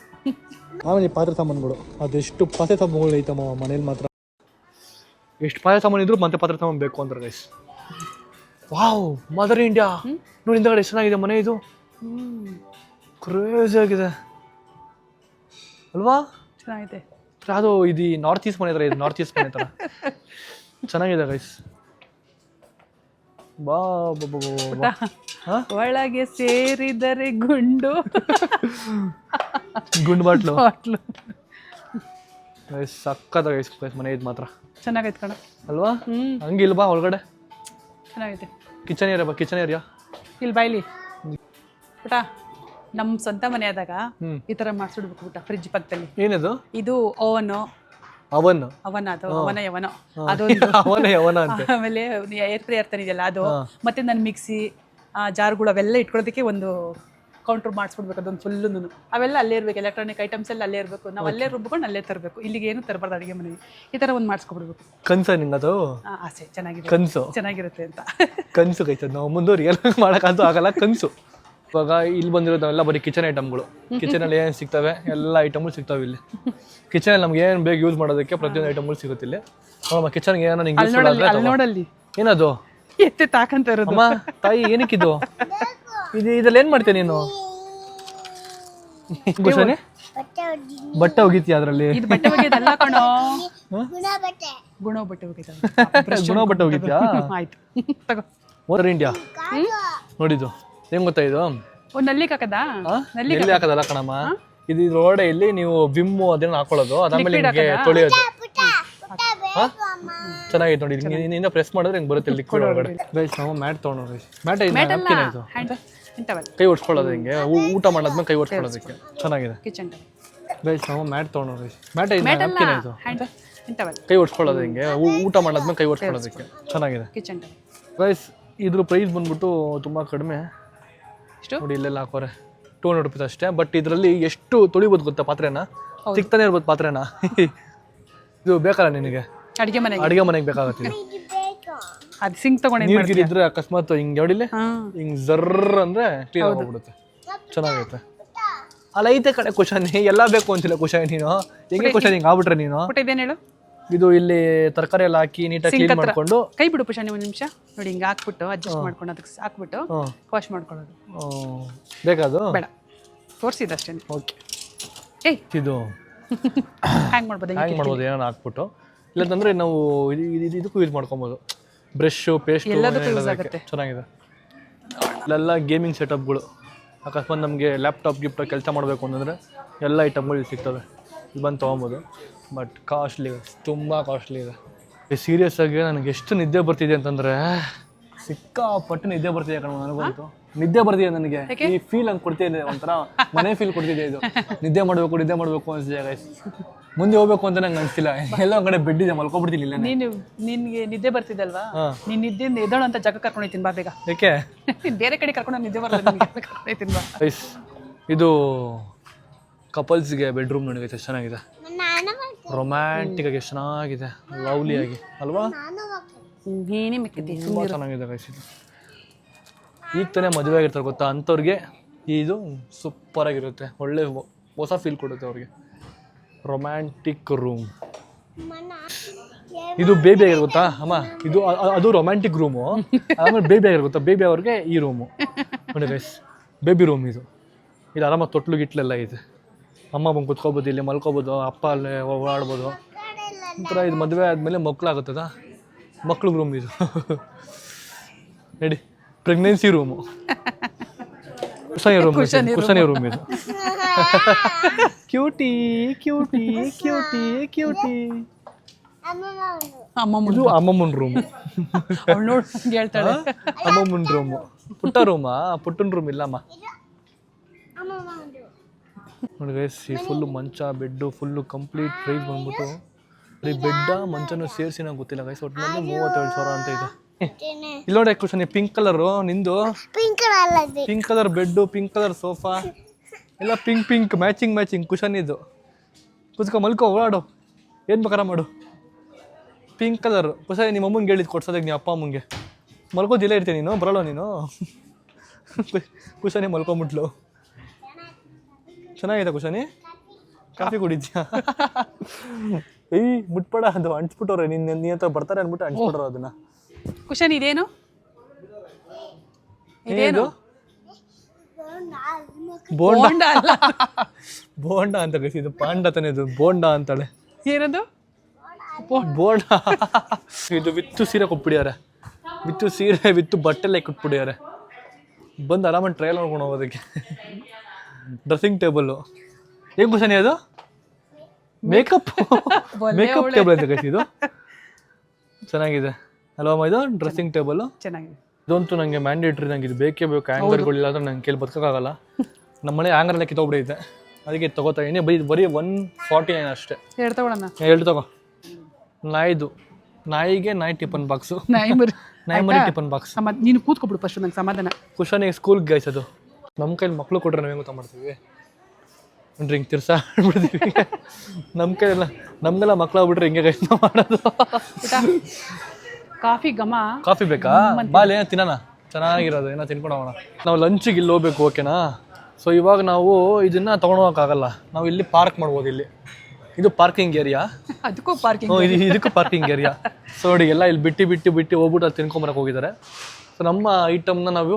Speaker 1: ಆಮೇಲೆ ಈ ಪಾತ್ರೆ ಸಾಮಾನುಗಳು, ಅದೆಷ್ಟು ಪಾತ್ರೆ ಸಾಮಾನುಗಳು ಐತಮ್ಮ ಮನೇಲಿ ಮಾತ್ರ. ಎಷ್ಟು ಪಾತ್ರೆ ಸಾಮಾನು ಇದ್ರು ಮತ್ತೆ ಪಾತ್ರೆ ಸಾಮಾನು ಬೇಕು ಅಂದ್ರೆ ಗೈಸ್. ವಾವ್, ಮದರ್ ಇಂಡಿಯಾ ನೋಡಿ ಹಿಂದಗಡೆ ಎಷ್ಟು ಚೆನ್ನಾಗಿದೆ ಮನೆ. ಇದು ಕ್ರೇಜಿ ಆಗಿದೆ ಅಲ್ವಾ?
Speaker 2: ಚೆನ್ನಾಗಿದೆ.
Speaker 1: ಅದು ಇದು ನಾರ್ತ್ ಈಸ್ಟ್ ಮನೆ ಥರ ಇದೆ, ನಾರ್ತ್ ಈಸ್ಟ್ ಮನೆ ಥರ ಚೆನ್ನಾಗಿದೆ ಗೈಸ್. ಬಾ
Speaker 2: ಒಳಗೆ ಸೇರಿದರೆ ಗುಂಡು
Speaker 1: ಬಾಟ್ಲು ಸಕ್ಕತ್ತ ಗೈಸ್ ಮನೆ ಇದು ಮಾತ್ರ
Speaker 2: ಚೆನ್ನಾಗೈತೆ ಕಣ
Speaker 1: ಅಲ್ವಾ? ಹಂಗಿಲ್ವಾ ಒಳಗಡೆ?
Speaker 2: ಚೆನ್ನಾಗೈತೆ.
Speaker 1: ಕಿಚನ್ ಏರಿಯಾ ಕಿಚನ್ ಏರಿಯಾ
Speaker 2: ಇಲ್ಲಿ ಬಾಯ್ಲಿ ಪುಟ. ನಮ್ಮ ಸ್ವಂತ ಮನೆ ಆದಾಗ ಈ ತರ ಮಾಡಿಸ್ಬಿಡ್ಬೇಕು ಊಟ. ಫ್ರಿಜ್ ಪಕ್ಕದಲ್ಲಿ
Speaker 1: ಏನದು?
Speaker 2: ಇದು ಓವನ್
Speaker 1: ಅವನ್
Speaker 2: ಅದು ಅವನ ಯವನೋ ಅದೊಂದು. ಆಮೇಲೆ ಏರ್ ಫ್ರೈಯರ್ ತಂದಿದೆಯಲ್ಲ ಅದು, ಮತ್ತೆ ನನ್ನ ಮಿಕ್ಸಿ ಜಾರ್ಗಳು ಅವೆಲ್ಲ ಇಟ್ಕೊಳ್ಳೋದಕ್ಕೆ ಒಂದು ಕೌಂಟ್ರ್ ಮಾಡಿಸ್ಬಿಡ್ಬೇಕು. ಅದೊಂದು ಫುಲ್ಲು ಅವೆಲ್ಲ ಅಲ್ಲೇ ಇರಬೇಕು. ಎಲೆಕ್ಟ್ರಾನಿಕ್ ಐಟಮ್ಸ್ ಎಲ್ಲ ಅಲ್ಲೇ ಇರಬೇಕು. ನಾವು ಅಲ್ಲೇ ರುಬ್ಕೊಂಡು ಅಲ್ಲೇ ತರಬೇಕು. ಇಲ್ಲಿಗೆ ಏನು ತರಬಾರ್ದು ಅಡುಗೆ ಮನೆಗೆ. ಈ ಥರ ಒಂದು ಮಾಡಿಸ್ಕೊಬಿಡ್ಬೇಕು.
Speaker 1: ಕನ್ಸ ನಿಂಗದು?
Speaker 2: ಆಸೆ ಚೆನ್ನಾಗಿದೆ,
Speaker 1: ಕನ್ಸು
Speaker 2: ಚೆನ್ನಾಗಿರುತ್ತೆ ಅಂತ.
Speaker 1: ಕನ್ಸು ಕೈತದ ನಾವು ಮುಂದೆ ರಿಯಲ್ ಮಾಡೋಕ್ಕಂತೂ ಆಗಲ್ಲ. ಕನ್ಸು ಇವಾಗ ಇಲ್ಲಿ ಬಂದಿರೋದೆಲ್ಲ ಬರೀ ಕಿಚನ್ ಐಟಮ್ಗಳು. ಕಿಚನಲ್ಲಿ ಏನು ಸಿಗ್ತವೆ ಎಲ್ಲ ಐಟಮ್ಗಳು ಸಿಗ್ತವೆ ಇಲ್ಲಿ. ಕಿಚನಲ್ಲಿ ನಮ್ಗೆ ಏನು ಬೇಗ ಯೂಸ್ ಮಾಡೋದಕ್ಕೆ ಪ್ರತಿಯೊಂದು ಐಟಮ್ಗಳು ಸಿಗುತ್ತೆ ಇಲ್ಲಿ. ನಮ್ಮ ಕಿಚನ್ಗೆ ಏನೋ ನಿಂಗೆ ಯೂಸ್
Speaker 2: ಅಲ್ಲಿ ನೋಡಲ್ಲಿ
Speaker 1: ಏನದು
Speaker 2: ಎತ್ತೆ ತಾಕಂತ ಇರೋದು.
Speaker 1: ಅಮ್ಮ ತಾಯಿ ಏನಕ್ಕಿದು ಇದ್ರಲ್ಲಿ ಏನ್ ಮಾಡ್ತೀಯ ನೀನು? ಕುಶಾನಿ ಬಟ್ಟೆ ಒಗಿತೀಯ ಅದ್ರಲ್ಲಿ?
Speaker 2: ಇದು ಬಟ್ಟೆ ಒಗೆಯೋದಲ್ಲ ಕಣೋ, ಗುಣ ಬಟ್ಟೆ ಒಗೆಯೋದು.
Speaker 1: ಗುಣ ಬಟ್ಟೆ ಒಗಿತೀಯಾ?
Speaker 2: ಆಯ್ತು ತಗೋ.
Speaker 1: ಓದರ್ ಇಂಡಿಯಾ ನೋಡಿದ್ದು ಹೆಂಗ್ ಗೊತ್ತಾ ಇದು?
Speaker 2: ಒಂದ್ ನಲ್ಲಿಗೆ ಹಾಕದಾ?
Speaker 1: ಎಲ್ಲಿ ಹಾಕದಲ್ಲ ಕಣಮ್ಮ, ಇದು ರೋಡೆ ಇಲ್ಲಿ ನೀವು ವಿಮ್ಮು ಅದನ್ನ ಹಾಕೊಳ್ಳೋದು, ಅದಾದ್ಮೇಲೆ ನಿಮ್ಗೆ ತೊಳೆಯೋದು. ಚೆನ್ನಾಗಿತ್ತು ನೋಡಿ, ನಿನ್ನಿಂದ ಪ್ರೆಸ್ ಮಾಡಿದ್ರೆ ಹಿಂಗೆ ಬರುತ್ತೆ ಲಿಕ್ವಿಡ್ ಒಳಗಡೆ. ಗೈಸ್ ನಾವು ಮ್ಯಾಟ್ ತೊಗೊಂಡ್ರಿ. ಮ್ಯಾಟ್ ಇದು ಕೈ ಒಡ್ಸ್ಕೊಳ್ಳೋದು, ಹಿಂಗೆ ಊಟ ಮಾಡಾದ್ಮೇಲೆ ಕೈ ಒಡ್ಸ್ಕೊಳ್ಳೋದಕ್ಕೆ ಚೆನ್ನಾಗಿದೆ.
Speaker 2: ಕಿಚನ್
Speaker 1: ಗೈಸ್ ನಾವು ಮ್ಯಾಟ್ ತೊಗೊಂಡ್ರಿ. ಮ್ಯಾಟ್ ಇದು ಕೈ ಒಡ್ಸ್ಕೊಳ್ಳೋದು, ಹಿಂಗೆ ಊಟ ಮಾಡಾದ್ಮೇಲೆ ಕೈ ಒಡ್ಸ್ಕೊಳ್ಳೋದಕ್ಕೆ ಚೆನ್ನಾಗಿದೆ.
Speaker 2: ಕಿಚನ್
Speaker 1: ಗೈಸ್ ಇದ್ರ ಪ್ರೈಸ್ ಬಂದ್ಬಿಟ್ಟು ತುಂಬಾ ಕಡಿಮೆ ನೋಡಿ, ಇಲ್ಲೆಲ್ಲ ಹಾಕೋರೆ 200 ರೂಪೀಸ್ ಅಷ್ಟೇ. ಬಟ್ ಇದರಲ್ಲಿ ಎಷ್ಟು ತೊಳಿಬೋದು ಗೊತ್ತಾ ಪಾತ್ರೆನ, ಸಿಗ್ತಾನೆ ಇರ್ಬೋದು ಪಾತ್ರೆನ. ಇದು ಬೇಕಲ್ಲ ನಿನಗೆ ಅಡಿಗೆ ಮನೆಗೆ ಬೇಕಾಗತ್ತೆ.
Speaker 2: ಅದು ಸಿಂಕ್ ತಗೊಂಡು
Speaker 1: ನೀರ್ಗಿರಿ ಇದ್ರೆ ಅಕಸ್ಮಾತ್ ಹಿಂಗೆ ಹೊಡಿಲೆ ಹಿಂಗ್ ಜರ್ರ ಅಂದ್ರೆ ಕ್ಲೀನ್ ಆಗ್ಬಿಡುತ್ತೆ, ಚೆನ್ನಾಗೈತೆ. ಅಲ್ಲ ಐತೆ ಕಡೆ ಕುಶಾನಿ, ಎಲ್ಲ ಬೇಕು ಅಂತಿಲ್ಲ ಕುಶಾನಿ. ನೀನು ಹೆಂಗೆ ಕುಶಾನಿ ಹಿಂಗೆ ಆಗ್ಬಿಟ್ರೆ ನೀನು?
Speaker 2: ಇದೇನು ಹೇಳು,
Speaker 1: ಇದು ಇಲ್ಲಿ ತರಕಾರಿ ಎಲ್ಲ ಹಾಕಿ ನೀಟಾಗಿ ಕ್ಲೀನ್ ಮಾಡ್ಕೊಂಡು
Speaker 2: ಕೈ ಬಿಡು ಪುಷಾನಿ ಒಂದು ನಿಮಿಷ ನೋಡಿ, ಹಿಂಗೆ ಹಾಕ್ಬಿಟ್ಟು ಅಡ್ಜಸ್ಟ್ ಮಾಡ್ಕೊಂಡು ಅದಕ್ಕೆ ಹಾಕ್ಬಿಟ್ಟು ವಾಶ್ ಮಾಡ್ಕೊಳ್ಳೋದು.
Speaker 1: ಬೇಕಾದು
Speaker 2: ಬೇಡ, ತೋರಿಸಿದಷ್ಟೇ.
Speaker 1: ಓಕೆ,
Speaker 2: ಏಯ್
Speaker 1: ಇದು
Speaker 2: ಹ್ಯಾಂಗ್ ಮಾಡ್ಬೋದು
Speaker 1: ಏನೋ ಹಾಕ್ಬಿಟ್ಟು, ಇಲ್ಲಂತಂದ್ರೆ ನಾವು ಇದಕ್ಕೂ ಯೂಸ್ ಮಾಡ್ಕೊಬೋದು, ಬ್ರಷು ಪೇಸ್ಟ್ ಚೆನ್ನಾಗಿದೆ. ಇಲ್ಲೆಲ್ಲ ಗೇಮಿಂಗ್ ಸೆಟಪ್ಗಳು, ಅಕಸ್ಮಾತ್ ನಮಗೆ ಲ್ಯಾಪ್ಟಾಪ್ ಗಿಫ್ಟಾಪ್ ಕೆಲಸ ಮಾಡಬೇಕು ಅಂತಂದರೆ ಎಲ್ಲ ಐಟಮ್ಗಳು ಇಲ್ಲಿ ಸಿಗ್ತವೆ, ಇಲ್ಲಿ ಬಂದು ತೊಗೊಬೋದು. ಬಟ್ ಕಾಸ್ಟ್ಲಿ, ತುಂಬ ಕಾಸ್ಟ್ಲಿ ಇದೆ. ಸೀರಿಯಸ್ ಆಗಿ ನನಗೆ ಎಷ್ಟು ನಿದ್ದೆ ಬರ್ತಿದೆ ಅಂತಂದರೆ ಸಿಕ್ಕಾಪಟ್ಟು ನಿದ್ದೆ ಬರ್ತಿದೆ ಕಣ. ನನಗಂತೂ ನಿದ್ದೆ ಬರ್ತಿದೆ, ನನಗೆ ಈ ಫೀಲ್ ಹಂಗೆ ಕೊಡ್ತಿದೆ, ಒಂಥರ ಮನೆ ಫೀಲ್ ಕೊಡ್ತಿದೆ ಇದು. ನಿದ್ದೆ ಮಾಡಬೇಕು ಅನಿಸ್ತಿದೆ ಗೈಸ್. ಮುಂದೆ ಹೋಗ್ಬೇಕು ಅಂತ ನಂಗೆ ಅನಿಸ್ತಿಲ್ಲ, ಎಲ್ಲ ಒಂದು ಕಡೆ ಬೆಡ್ ಇದೆ, ಮಲ್ಕೊಬಿಡ್ತೀನಿ ಇಲ್ಲ.
Speaker 2: ನಿನ್ಗೆ ನಿದ್ದೆ ಬರ್ತಿದ್ದಲ್ವಾ, ನೀನ್ ನಿದ್ದೆಯಿಂದ ಎದ್ದೋಣ ಅಂತ ಜಾಗ ಕರ್ಕೊಂಡು ಹೋಗ್ತೀನಿ ಬಾ ಬೇಗ.
Speaker 1: ಯಾಕೆ
Speaker 2: ಬೇರೆ ಕಡೆ ಕರ್ಕೊಂಡು ನಿದ್ದೆ ಬರಲ್ಲ, ಕರ್ಕೊಂಡು ಬಾ.
Speaker 1: ಗೈಸ್ ಇದು ಕಪಲ್ಸ್ಗೆ ಬೆಡ್ರೂಮ್ ನೋಡಿ ಎಷ್ಟು ಚೆನ್ನಾಗಿದೆ, ರೊಮ್ಯಾಂಟಿಕ್ ಆಗಿ ಎಷ್ಟು ಚೆನ್ನಾಗಿದೆ, ಲವ್ಲಿ ಆಗಿ ಅಲ್ವಾ?
Speaker 2: ನೀನೇ ಮೆಕ್ಕಿದ್ದಿ,
Speaker 1: ತುಂಬ ಚೆನ್ನಾಗಿದೆ ಗೈಸ್. ಇದು ಈಗ ತಾನೇ ಮದುವೆ ಆಗಿರ್ತಾರೆ ಗೊತ್ತಾ, ಅಂಥವ್ರಿಗೆ ಇದು ಸೂಪರ್ ಆಗಿರುತ್ತೆ, ಒಳ್ಳೆ ಹೊಸ ಫೀಲ್ ಕೊಡುತ್ತೆ ಅವ್ರಿಗೆ. ರೊಮ್ಯಾಂಟಿಕ್ ರೂಮ್, ಇದು ಬೇಬಿ ಆಗಿರ್ ಗೊತ್ತಾ ಅಮ್ಮ, ಇದು ಅದು ರೊಮ್ಯಾಂಟಿಕ್ ರೂಮು. ಆಮೇಲೆ ಬೇಬಿ ಆಗಿರ್ ಗೊತ್ತಾ, ಬೇಬಿ ಅವ್ರಿಗೆ ಈ ರೂಮು ನೋಡಿ ಗೈಸ್, ಬೇಬಿ ರೂಮ್ ಇದು. ಇದು ಆರಾಮಾಗಿ ತೊಟ್ಲು ಗಿಟ್ಲೆಲ್ಲ ಇದೆ, ಅಮ್ಮ ಬಂದು ಕುತ್ಕೋಬೋದು, ಇಲ್ಲಿ ಮಲ್ಕೋಬೋದು, ಅಪ್ಪ ಅಲ್ಲೇ ಓಡಾಡ್ಬೋದು. ಒಂಥರ ಇದು ಮದುವೆ ಆದಮೇಲೆ ಮಕ್ಕಳಾಗುತ್ತದ, ಮಕ್ಳಿಗೆ ರೂಮ್ ಇದು. ನೋಡಿ ಪ್ರೆಗ್ನೆನ್ಸಿ ರೂಮು, ಕುಶಾನಿ ರೂಮ್ ಇದು. Cutie cutie cutie cutie. ಇದು ಅಮ್ಮಮ್ಮನ ರೂಮ್,
Speaker 2: ಹೇಳ್ತಾಳೆ
Speaker 1: ಅಮ್ಮಮ್ಮನ ರೂಮು. ಪುಟ್ಟ ರೂಮಾ? ಪುಟ್ಟನ ರೂಮ್ ಇಲ್ಲಮ್ಮ ನೋಡಿ ಗೈಸ್. ಈ ಫುಲ್ಲು ಮಂಚ ಬೆಡ್ಡು ಫುಲ್ಲು ಕಂಪ್ಲೀಟ್ ಪ್ರೈಸ್ ಬಂದ್ಬಿಟ್ಟು ಬರೀ ಬೆಡ್ಡ ಮಂಚನೂ ಸೇರಿಸಿ ನಂಗೆ ಗೊತ್ತಿಲ್ಲ ಗೈಸ್, ಒಟ್ಟಿನಲ್ಲಿ 37,000 ಅಂತ ಇದೆ. ಇಲ್ಲಿ ನೋಡಿ ಕುಶಾನಿ, ಪಿಂಕ್ ಕಲರು ನಿಂದು, pink colour bed, pink colour sofa ಎಲ್ಲ ಪಿಂಕ್ ಮ್ಯಾಚಿಂಗ್ ಕುಶಾನಿದು. ಕುತ್ಕೊ ಮಲ್ಕೊ, ಓಡಾಡು, ಏನು ಬೇಕಾರ ಮಾಡು. ಪಿಂಕ್ ಕಲರ್ ಕುಶಾನಿ, ನಿಮ್ಮ ಅಮ್ಮಂಗೆ ಹೇಳಿದ್ದು ಕೊಡ್ಸೋದಕ್ಕೆ ನೀವು ಅಪ್ಪ ಅಮ್ಮಂಗೆ. ಮಲ್ಕೋದಿಲ್ಲ ಇರ್ತೀನಿ ನೀನು, ಬರಲ್ಲ ನೀನು. ಕುಶಾನಿ ಮಲ್ಕೊಂಬಿಟ್ಲು. ಚೆನ್ನಾಗಿದೆ ಕುಶಾನಿ, ಕಾಫಿ ಕುಡಿದ್ಯಾ? ಏಯ್ ಮುಟ್ಬೇಡ, ಅದು ಅಂಟಿಸ್ಬಿಟ್ಟವ್ರೆ, ನೀ ಹತ್ರ ಬರ್ತಾರೆ ಅಂದ್ಬಿಟ್ಟು ಅಂಟಿಸ್ಬಿಟ್ರು ಅದನ್ನ.
Speaker 2: ಕುಶಾನಿ ಇದೇನು
Speaker 1: ಬೋಂಡ ಅಲ್ಲ, ಬೋಂಡ ಅಂತ ಗೈಸ್, ಇದು ಪಾಂಡ ತಾನೆ, ಇದು ಬೋಂಡ ಅಂತಾಳೆ.
Speaker 2: ಏನದು
Speaker 1: ಬೋಂಡ? ಇದು ವಿತ್ತು ಸೀರೆ ಕೊಟ್ಬಿಡ್ಯಾರೆ, ವಿತ್ತು ಸೀರೆ ವಿತ್ತು ಬಟ್ಟೆಲ್ಲ ಕೊಟ್ಬಿಡ್ಯಾರೆ. ಬಂದು ಆರಾಮಾಗಿ ಟ್ರಯಲ್ ನೋಡ್ಕೊಂಡು ಹೋಗೋದಕ್ಕೆ. ಡ್ರೆಸ್ಸಿಂಗ್ ಟೇಬಲ್ ಏನು ಕುಶಾನಿ, ಅದು ಮೇಕಪ್ ಟೇಬಲ್ ಅಂತ ಗೈಸ್. ಇದು ಚೆನ್ನಾಗಿದೆ ಅಲ್ವಾ ಇದು ಡ್ರೆಸ್ಸಿಂಗ್ ಟೇಬಲ್,
Speaker 2: ಚೆನ್ನಾಗಿದೆ.
Speaker 1: ಇದಂತೂ ನನಗೆ ಮ್ಯಾಂಡೇಟ್ರಿ, ನಂಗೆ ಇದು ಬೇಕೇ ಬೇಕು. ಹ್ಯಾಂಗರ್ಗಳಿಲ್ಲ ಅಂದ್ರೆ ನಂಗೆ ಕೇಳಿ ಬದುಕೋಕ್ಕಾಗಲ್ಲ. ನಮ್ಮ ಮನೆ ಹ್ಯಾಂಗರೆಲ್ಲ ಕಿತ್ತೋಗ್ಬಿಡೈತೆ, ಅದಕ್ಕೆ ತಗೋತಾ ಇದೀನಿ. ಬರೀ 149 ಅಷ್ಟೇ.
Speaker 2: ಎರಡು ತಗೊಳ್ಳೋಣ,
Speaker 1: ಎರಡು ತಗೋ. ನಾಯಿಗೆ ನಾಯಿ ಟಿಫನ್ ಬಾಕ್ಸು, ನಾಯಿ ಮರಿ ಟಿಫನ್ ಬಾಕ್ಸ್.
Speaker 2: ನೀನು ಕೂತ್ಕೊಬಿಡು ಫಸ್ಟ್, ನಂಗೆ ಸಮಾಧಾನ.
Speaker 1: ಕುಶಾನಿಗೆ ಸ್ಕೂಲ್ಗೆ ಗೈಸ್, ಅದು ನಮ್ಮ ಕೈಲಿ ಮಕ್ಳು ಕೊಟ್ರೆ ನಾವೇನು ಗೊತ್ತಾ ಮಾಡ್ತೀವಿ, ನೋಡ್ರಿ ಹಿಂಗೆ ತಿರ್ಸಾಡ್ಬಿಡ್ತೀವಿ. ನಮ್ಗೆಲ್ಲ ಮಕ್ಳಾಗ್ಬಿಟ್ರೆ ಹಿಂಗೆ ಗೈಸ್ ಮಾಡೋದು.
Speaker 2: ಕಾಫಿ ಬೇಕಾ?
Speaker 1: ಬಾಲೆ ತಿನ್ನೋಣ. ಚೆನ್ನಾಗಿರೋದು ಏನೋ ತಿನ್ಕೊಂಡು ಹೋಗೋಣ. ನಾವು ಲಂಚಿಗೆ ಇಲ್ಲಿ ಹೋಗ್ಬೇಕು, ಓಕೆನಾ? ಸೊ ಇವಾಗ ನಾವು ಇದನ್ನು ತೊಗೊಂಡೋಗೋಕ್ಕಾಗಲ್ಲ, ನಾವು ಇಲ್ಲಿ ಪಾರ್ಕ್ ಮಾಡ್ಬೋದು. ಇಲ್ಲಿ ಇದು ಪಾರ್ಕಿಂಗ್ ಏರಿಯಾ,
Speaker 2: ಅದಕ್ಕೂ ಪಾರ್ಕಿಂಗ್.
Speaker 1: ಇದಕ್ಕೂ ಪಾರ್ಕಿಂಗ್ ಏರಿಯಾ. ಸೊ ನೋಡಿ ಎಲ್ಲ ಇಲ್ಲಿ ಬಿಟ್ಟು ಹೋಗ್ಬಿಟ್ಟು ಅಲ್ಲಿ ತಿನ್ಕೊಂಬರಕ್ಕೆ ಹೋಗಿದ್ದಾರೆ. ಸೊ ನಮ್ಮ ಐಟಮ್ನ ನಾವು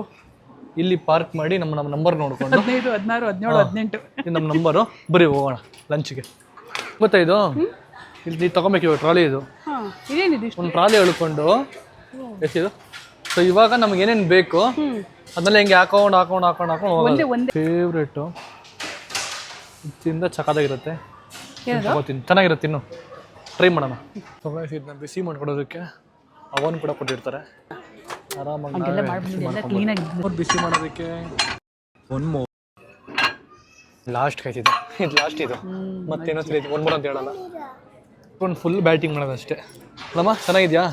Speaker 1: ಇಲ್ಲಿ ಪಾರ್ಕ್ ಮಾಡಿ ನಮ್ಮ ನಂಬರ್ ನೋಡ್ಕೊಂಡು
Speaker 2: 15, 16, 17, 18
Speaker 1: ಇದು ನಮ್ಮ ನಂಬರು. ಬರೀ ಹೋಗೋಣ ಲಂಚಿಗೆ. ಗೊತ್ತಾ ಇದು ಇಲ್ಲಿ ನೀವು ತೊಗೊಬೇಕು, ಇವಾಗ ಟ್ರಾಲಿ ಇದು.
Speaker 2: ಹಾಂ, ಇದೇನಿದೆ
Speaker 1: ಒಂದು ಟ್ರಾಲಿ ಎಳ್ಕೊಂಡು ಎಷ್ಟಿದು. ಸೊ ಇವಾಗ ನಮ್ಗೆ ಏನೇನು ಬೇಕು ಅದನ್ನೆಲ್ಲ ಹಿಂಗೆ ಹಾಕೊಂಡು ಹೋಗೋದು. ಫೇವ್ರೇಟು ತಿಂದ ಚಕಾದಾಗಿರುತ್ತೆ, ತಗೋತೀನಿ, ಚೆನ್ನಾಗಿರುತ್ತೆ. ಇನ್ನು ಟ್ರೈ ಮಾಡೋಣ. ಇದನ್ನ ಬಿಸಿ ಮಾಡ್ಕೊಡೋದಕ್ಕೆ ಅವನ್ ಕೂಡ ಕೊಟ್ಟಿರ್ತಾರೆ. ಆರಾಮಾಗಿ ಬಿಸಿ ಮಾಡೋದಕ್ಕೆ ಲಾಸ್ಟ್ ಕಾಯ್ತಿದೆ. ಇದು ಲಾಸ್ಟ್ ಇದು, ಮತ್ತೇನೋ ಒಂದು ಮೂರು ಅಂತ ಹೇಳಲ್ಲ. ಒಂದು ಫುಲ್ ಬ್ಯಾಟಿಂಗ್ ಮಾಡೋದು ಅಷ್ಟೇ. ಅಲ್ಲಮ್ಮ ಚೆನ್ನಾಗಿದ್ಯಾ?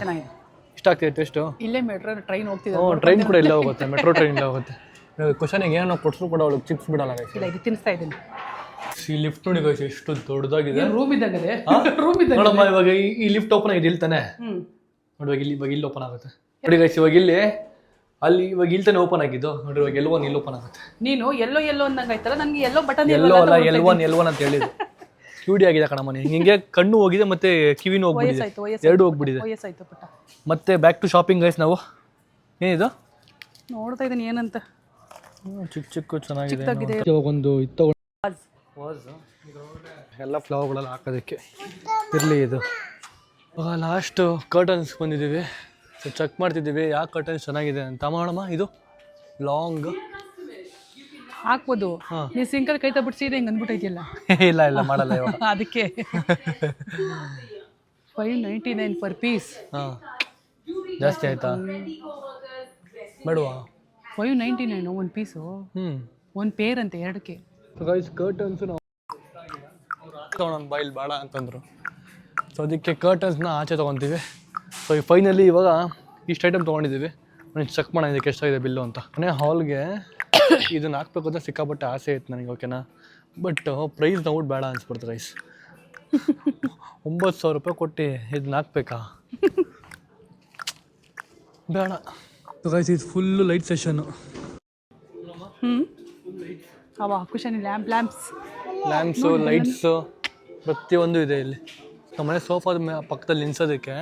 Speaker 1: ಇಷ್ಟ ಆಗ್ತಿದೆ ಟೇಸ್ಟು.
Speaker 2: ಇಲ್ಲೇ ಮೆಟ್ರೋ ಟ್ರೈನ್ ಹೋಗ್ತಿದೆ.
Speaker 1: ಟ್ರೈನ್ ಕೂಡ ಇಲ್ಲ ಹೋಗುತ್ತೆ, ಮೆಟ್ರೋ ಟ್ರೈನ್ ಇಲ್ಲ ಹೋಗುತ್ತೆ. ಕ್ವಶನಿಗೆ ಏನೋ ಕೊಡ್ಸರು ಕೂಡ ಅವಳು ಚಿಪ್ಸ್ ಬಿಡಲ್ಲ.
Speaker 2: ಇಲ್ಲ, ಇದು ತಿನ್ನಿಸ್ತಾ ಇದ್ದೀನಿ.
Speaker 1: ಈ ಲಿಫ್ಟ್ ನೋಡಿ ಗೈಸ್ ಎಷ್ಟು ದೊಡ್ಡದಾಗಿದೆ.
Speaker 2: ರೂಮ್ ಇದ್ದಾಗದೆ, ರೂಮ್ ಇದ್ದಾಗ
Speaker 1: ನೋಡಮ್ಮ. ಇವಾಗ ಈ ಲಿಫ್ಟ್ ಓಪನ್ ಆಗಿದೆ ಇಲ್ಲಿ ತಾನೆ. ನೋಡಿ ಇವಾಗ ಇಲ್ಲಿ ಓಪನ್ ಆಗುತ್ತೆ. ನೋಡಿ ಗೈಸ್ ಇವಾಗ ಇಲ್ಲಿ ಅಲ್ಲಿ ಇವಾಗ ಇಲ್ಲಿ ತಾನೆ ಓಪನ್ ಆಗಿದ್ದು. ನೋಡಿ ಇವಾಗ L1 ಇಲ್ಲಿ ಓಪನ್ ಆಗುತ್ತೆ.
Speaker 2: ನೀನು ಎಲ್ಲೋ ಅಂದಂಗೆ ಆಯ್ತಲ್ಲ, ನನಗೆ ಎಲ್ಲೋ ಬಟನ್
Speaker 1: ಎಲ್ಲೋ ಅಲ್ಲ, L1 ಅಂತ ಹೇಳಿದ್ದು. ಕ್ಯೂಡಿ ಆಗಿದೆ ಕಣಮ್ಮ. ಹಿಂಗೆ ಕಣ್ಣು ಹೋಗಿದೆ ಮತ್ತೆ ಕಿವಿನೂ ಹೋಗ್ಬಿಟ್ಟಿದೆ, ಎರಡು ಹೋಗ್ಬಿಟ್ಟಿದೆ.
Speaker 2: ವಯಸ್ಸಾಯ್ತು ಪುಟ್ಟ.
Speaker 1: ಮತ್ತೆ ಬ್ಯಾಕ್ ಟು ಶಾಪಿಂಗ್ ಗೈಸ್. ನಾವು ಏನಿದು
Speaker 2: ನೋಡ್ತಾ ಇದ್ದೀನಿ ಏನಂತ.
Speaker 1: ಚಿಕ್ಕ ಚೆನ್ನಾಗಿದೆ. ಇವಾಗ ಒಂದು ಇದು ಎಲ್ಲ ಫ್ಲವರ್ಗಳೆಲ್ಲ ಹಾಕೋದಕ್ಕೆ ಇರಲಿ. ಇದು ಲಾಸ್ಟ್ ಕರ್ಟನ್ಸ್ ಬಂದಿದ್ದೀವಿ. ಸೊ ಚೆಕ್ ಮಾಡ್ತಿದ್ದೀವಿ ಯಾವ ಕರ್ಟನ್ಸ್ ಚೆನ್ನಾಗಿದೆ ಅಂತ. ಮಾಡೋಣ. ಇದು ಲಾಂಗ್
Speaker 2: ಹಾಕ್ಬೋದು. ನೀವು ಸಿಂಕಲ್ಲಿ ಕೈ ತಬಿಟ್ಟು ಸೀದೆ ಹಿಂಗೆ ಅಂದ್ಬಿಟ್ಟೈತಿಲ್ಲ.
Speaker 1: ಇಲ್ಲ ಮಾಡಲ್ಲ ಇವಾಗ.
Speaker 2: ಅದಕ್ಕೆ 599 ಪರ್ ಪೀಸ್.
Speaker 1: ಹಾಂ, ಜಾಸ್ತಿ ಆಯ್ತಾ? ಬೇಡವಾ?
Speaker 2: 599 ಒಂದು ಪೀಸು. ಒಂದು ಪೇರ್ ಅಂತೆ, ಎರಡಕ್ಕೆ.
Speaker 1: ಕರ್ಟನ್ಸ್ ತೊಗೊಳೋಣ ಬಾಯಿಲ್ ಬೇಡ ಅಂತಂದರು. ಸೊ ಅದಕ್ಕೆ ಕರ್ಟನ್ಸ್ನ ಆಚೆ ತೊಗೊತೀವಿ. ಸೊ ಈ ಫೈನಲಿ ಇವಾಗ ಇಷ್ಟು ಐಟಮ್ ತೊಗೊಂಡಿದ್ದೀವಿ. ನಾನು ಚೆಕ್ ಮಾಡೋಣ ಇದಕ್ಕೆ ಎಷ್ಟಾಗಿದೆ ಬಿಲ್ಲು ಅಂತ. ಮನೆ ಹಾಲ್ಗೆ ಇದನ್ನು ಹಾಕ್ಬೇಕು ಅಂತ ಸಿಕ್ಕಾಪಟ್ಟೆ ಆಸೆ ಇತ್ತು ನನಗೆ, ಓಕೆನಾ? ಬಟ್ ಪ್ರೈಸ್ ನೋಡ್ ಬೇಡ ಅನ್ಸ್ಬಿಡ್ತು ಗೈಸ್. 9,000 ರೂಪಾಯಿ ಕೊಟ್ಟು ಇದನ್ನ ಹಾಕ್ಬೇಕಾ? ಬೇಡ. ಸೊ ಗೈಸ್ ಇದು ಫುಲ್ಲು ಲೈಟ್ ಸೆಷನ್ನು.
Speaker 2: ಅವ ಕುಶನ್
Speaker 1: ಲ್ಯಾಂಪ್ಸು, ಲೈಟ್ಸು ಪ್ರತಿಯೊಂದು ಇದೆ ಇಲ್ಲಿ. ನಮ್ಮ ಮನೆ ಸೋಫಾದ ಪಕ್ಕದಲ್ಲಿ ನಿಲ್ಸೋದಕ್ಕೆ.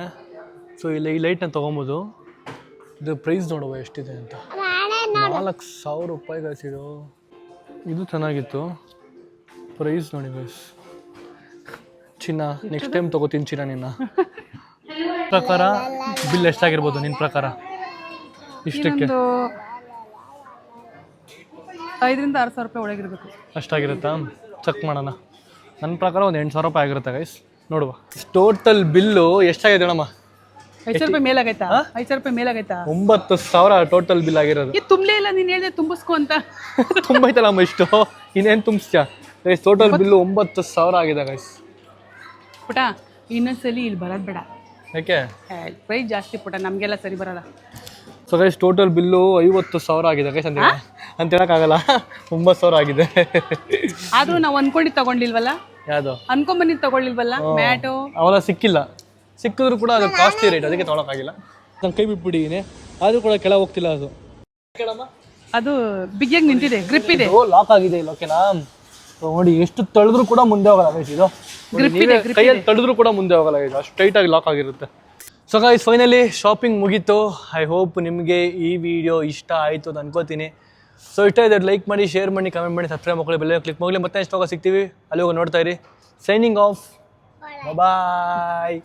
Speaker 1: ಸೊ ಇಲ್ಲಿ ಈ ಲೈಟ್ನ ತೊಗೊಬೋದು. ಇದು ಪ್ರೈಸ್ ನೋಡುವ ಎಷ್ಟಿದೆ ಅಂತ. 4,000 ರೂಪಾಯಿ ಗೈಸ್ ಇದು. ಇದು ಚೆನ್ನಾಗಿತ್ತು. ಪ್ರೈಸ್ ನೋಡಿ ಗೈಸ್. ಚಿನ್ನ ನೆಕ್ಸ್ಟ್ ಟೈಮ್ ತೊಗೋತೀನಿ ಚಿನ್ನ. ನಿನ್ನ ಪ್ರಕಾರ ಬಿಲ್ ಎಷ್ಟಾಗಿರ್ಬೋದು ನಿನ್ನ ಪ್ರಕಾರ ಇಷ್ಟಕ್ಕೆ?
Speaker 2: 5,000 to 6,000 ರೂಪಾಯಿ ಒಳಗಿರ್ಬೇಕು.
Speaker 1: ಅಷ್ಟಾಗಿರುತ್ತಾ? ಚೆಕ್ ಮಾಡೋಣ. ನನ್ನ ಪ್ರಕಾರ ಒಂದು 8,000 ರೂಪಾಯಿ ಆಗಿರುತ್ತೆ ಗೈಸ್. ನೋಡುವ ಟೋಟಲ್ ಬಿಲ್ಲು ಎಷ್ಟಾಗಿದೆ ಅಣ್ಣಮ್ಮ?
Speaker 2: 5,000 ರೂಪಾಯಿ ಮೇಲಾಗೈತಾ? 5,000 ರೂಪಾಯಿ ಮೇಲಾಗೈತಾ?
Speaker 1: 9,000 ಟೋಟಲ್ ಬಿಲ್ ಆಗಿರೋದು.
Speaker 2: ತುಂಬಲೇ ಇಲ್ಲ, ನೀನು ಹೇಳಿದೆ ತುಂಬಿಸ್ಕೊ ಅಂತ.
Speaker 1: ತುಂಬೈತಲ್ಲಮ್ಮ ಇಷ್ಟು, ಇನ್ನೇನು ತುಂಬಿಸ್ತೀಯ ಗೈಸ್? ಟೋಟಲ್ ಬಿಲ್ಲು 9,000 ಆಗಿದೆ ಗೈಸ್.
Speaker 2: ಪುಟ ಇನ್ನೊಂದ್ಸಲಿ ಇಲ್ಲಿ ಬರೋದು ಬೇಡ.
Speaker 1: ಯಾಕೆ?
Speaker 2: ಪ್ರೈಸ್ ಜಾಸ್ತಿ ಪುಟ, ನಮಗೆಲ್ಲ ಸರಿ ಬರಲ್ಲ.
Speaker 1: ಸೊ ಗೈಸ್ ಟೋಟಲ್ ಬಿಲ್ಲು 50,000 ಆಗಿದೆ ಗೈಸ್. ಅಂತ ಹೇಳೋಕ್ಕಾಗಲ್ಲ, 9,000 ಆಗಿದೆ.
Speaker 2: ಆದರೂ ನಾವು ಅನ್ಕೊಂಡಿದ್ದು ತಗೊಂಡಿಲ್ವಲ್ಲ.
Speaker 1: ಯಾವುದು
Speaker 2: ಅನ್ಕೊಂಬಂದಿದ್ದು ತಗೊಳ್ಳಿಲ್ವಲ್ಲ? ಮ್ಯಾಟು
Speaker 1: ಅವೆಲ್ಲ ಸಿಕ್ಕಿಲ್ಲ. ಸಿಕ್ಕಿದ್ರು ಕೂಡ ಅದು ಕಾಸ್ಟ್ಲಿ ರೇಟ್, ಅದಕ್ಕೆ ತೊಗೊಳಕ್ಕಾಗಿಲ್ಲ. ನಾನು ಕೈ ಬಿಟ್ಬಿಟ್ಟಿದ್ದೀನಿ, ಆದರೂ ಕೂಡ ಕೆಳಗೆ ಹೋಗ್ತಿಲ್ಲ. ಅದು
Speaker 2: ಅದು ಬಿಗಿಯಾಗಿ ನಿಂತಿದೆ, ಗ್ರಿಪ್ ಇದೆ.
Speaker 1: ಲಾಕ್ ಆಗಿದೆ ಇಲ್ಲ, ಓಕೆನಾ? ನೋಡಿ ಎಷ್ಟು ತಳೆದ್ರು ಕೂಡ ಮುಂದೆ ಹೋಗಲ್ಲ ಗೈಸ್. ಇದು ಕೈಯಲ್ಲಿ ತಳೆದ್ರು ಕೂಡ ಮುಂದೆ ಹೋಗಲ್ಲ ಇದು, ಅಷ್ಟು ಟೈಟಾಗಿ ಲಾಕ್ ಆಗಿರುತ್ತೆ. ಸೊ ಗೈಸ್ ಫೈನಲಿ ಶಾಪಿಂಗ್ ಮುಗೀತು. ಐ ಹೋಪ್ ನಿಮಗೆ ಈ ವಿಡಿಯೋ ಇಷ್ಟ ಆಯಿತು ಅಂತ ಅನ್ಕೋತೀನಿ. ಸೊ ಇಷ್ಟ ಇದೆ ಲೈಕ್ ಮಾಡಿ, ಶೇರ್ ಮಾಡಿ, ಕಮೆಂಟ್ ಮಾಡಿ, ಸಬ್ಸ್ಕ್ರೈಬ್ ಮಾಡ್ಕೊಳ್ಳಿ, ಬೆಲ್ಲ ಕ್ಲಿಕ್ ಮಾಡಲಿ. ಮತ್ತೆ ನೆಕ್ಸ್ಟ್ ಸಿಗ್ತೀವಿ, ಅಲ್ಲಿ ಹೋಗಿ ನೋಡ್ತಾ ಇರಿ. ಸೈನಿಂಗ್ ಆಫ್, ಬಾಯ್.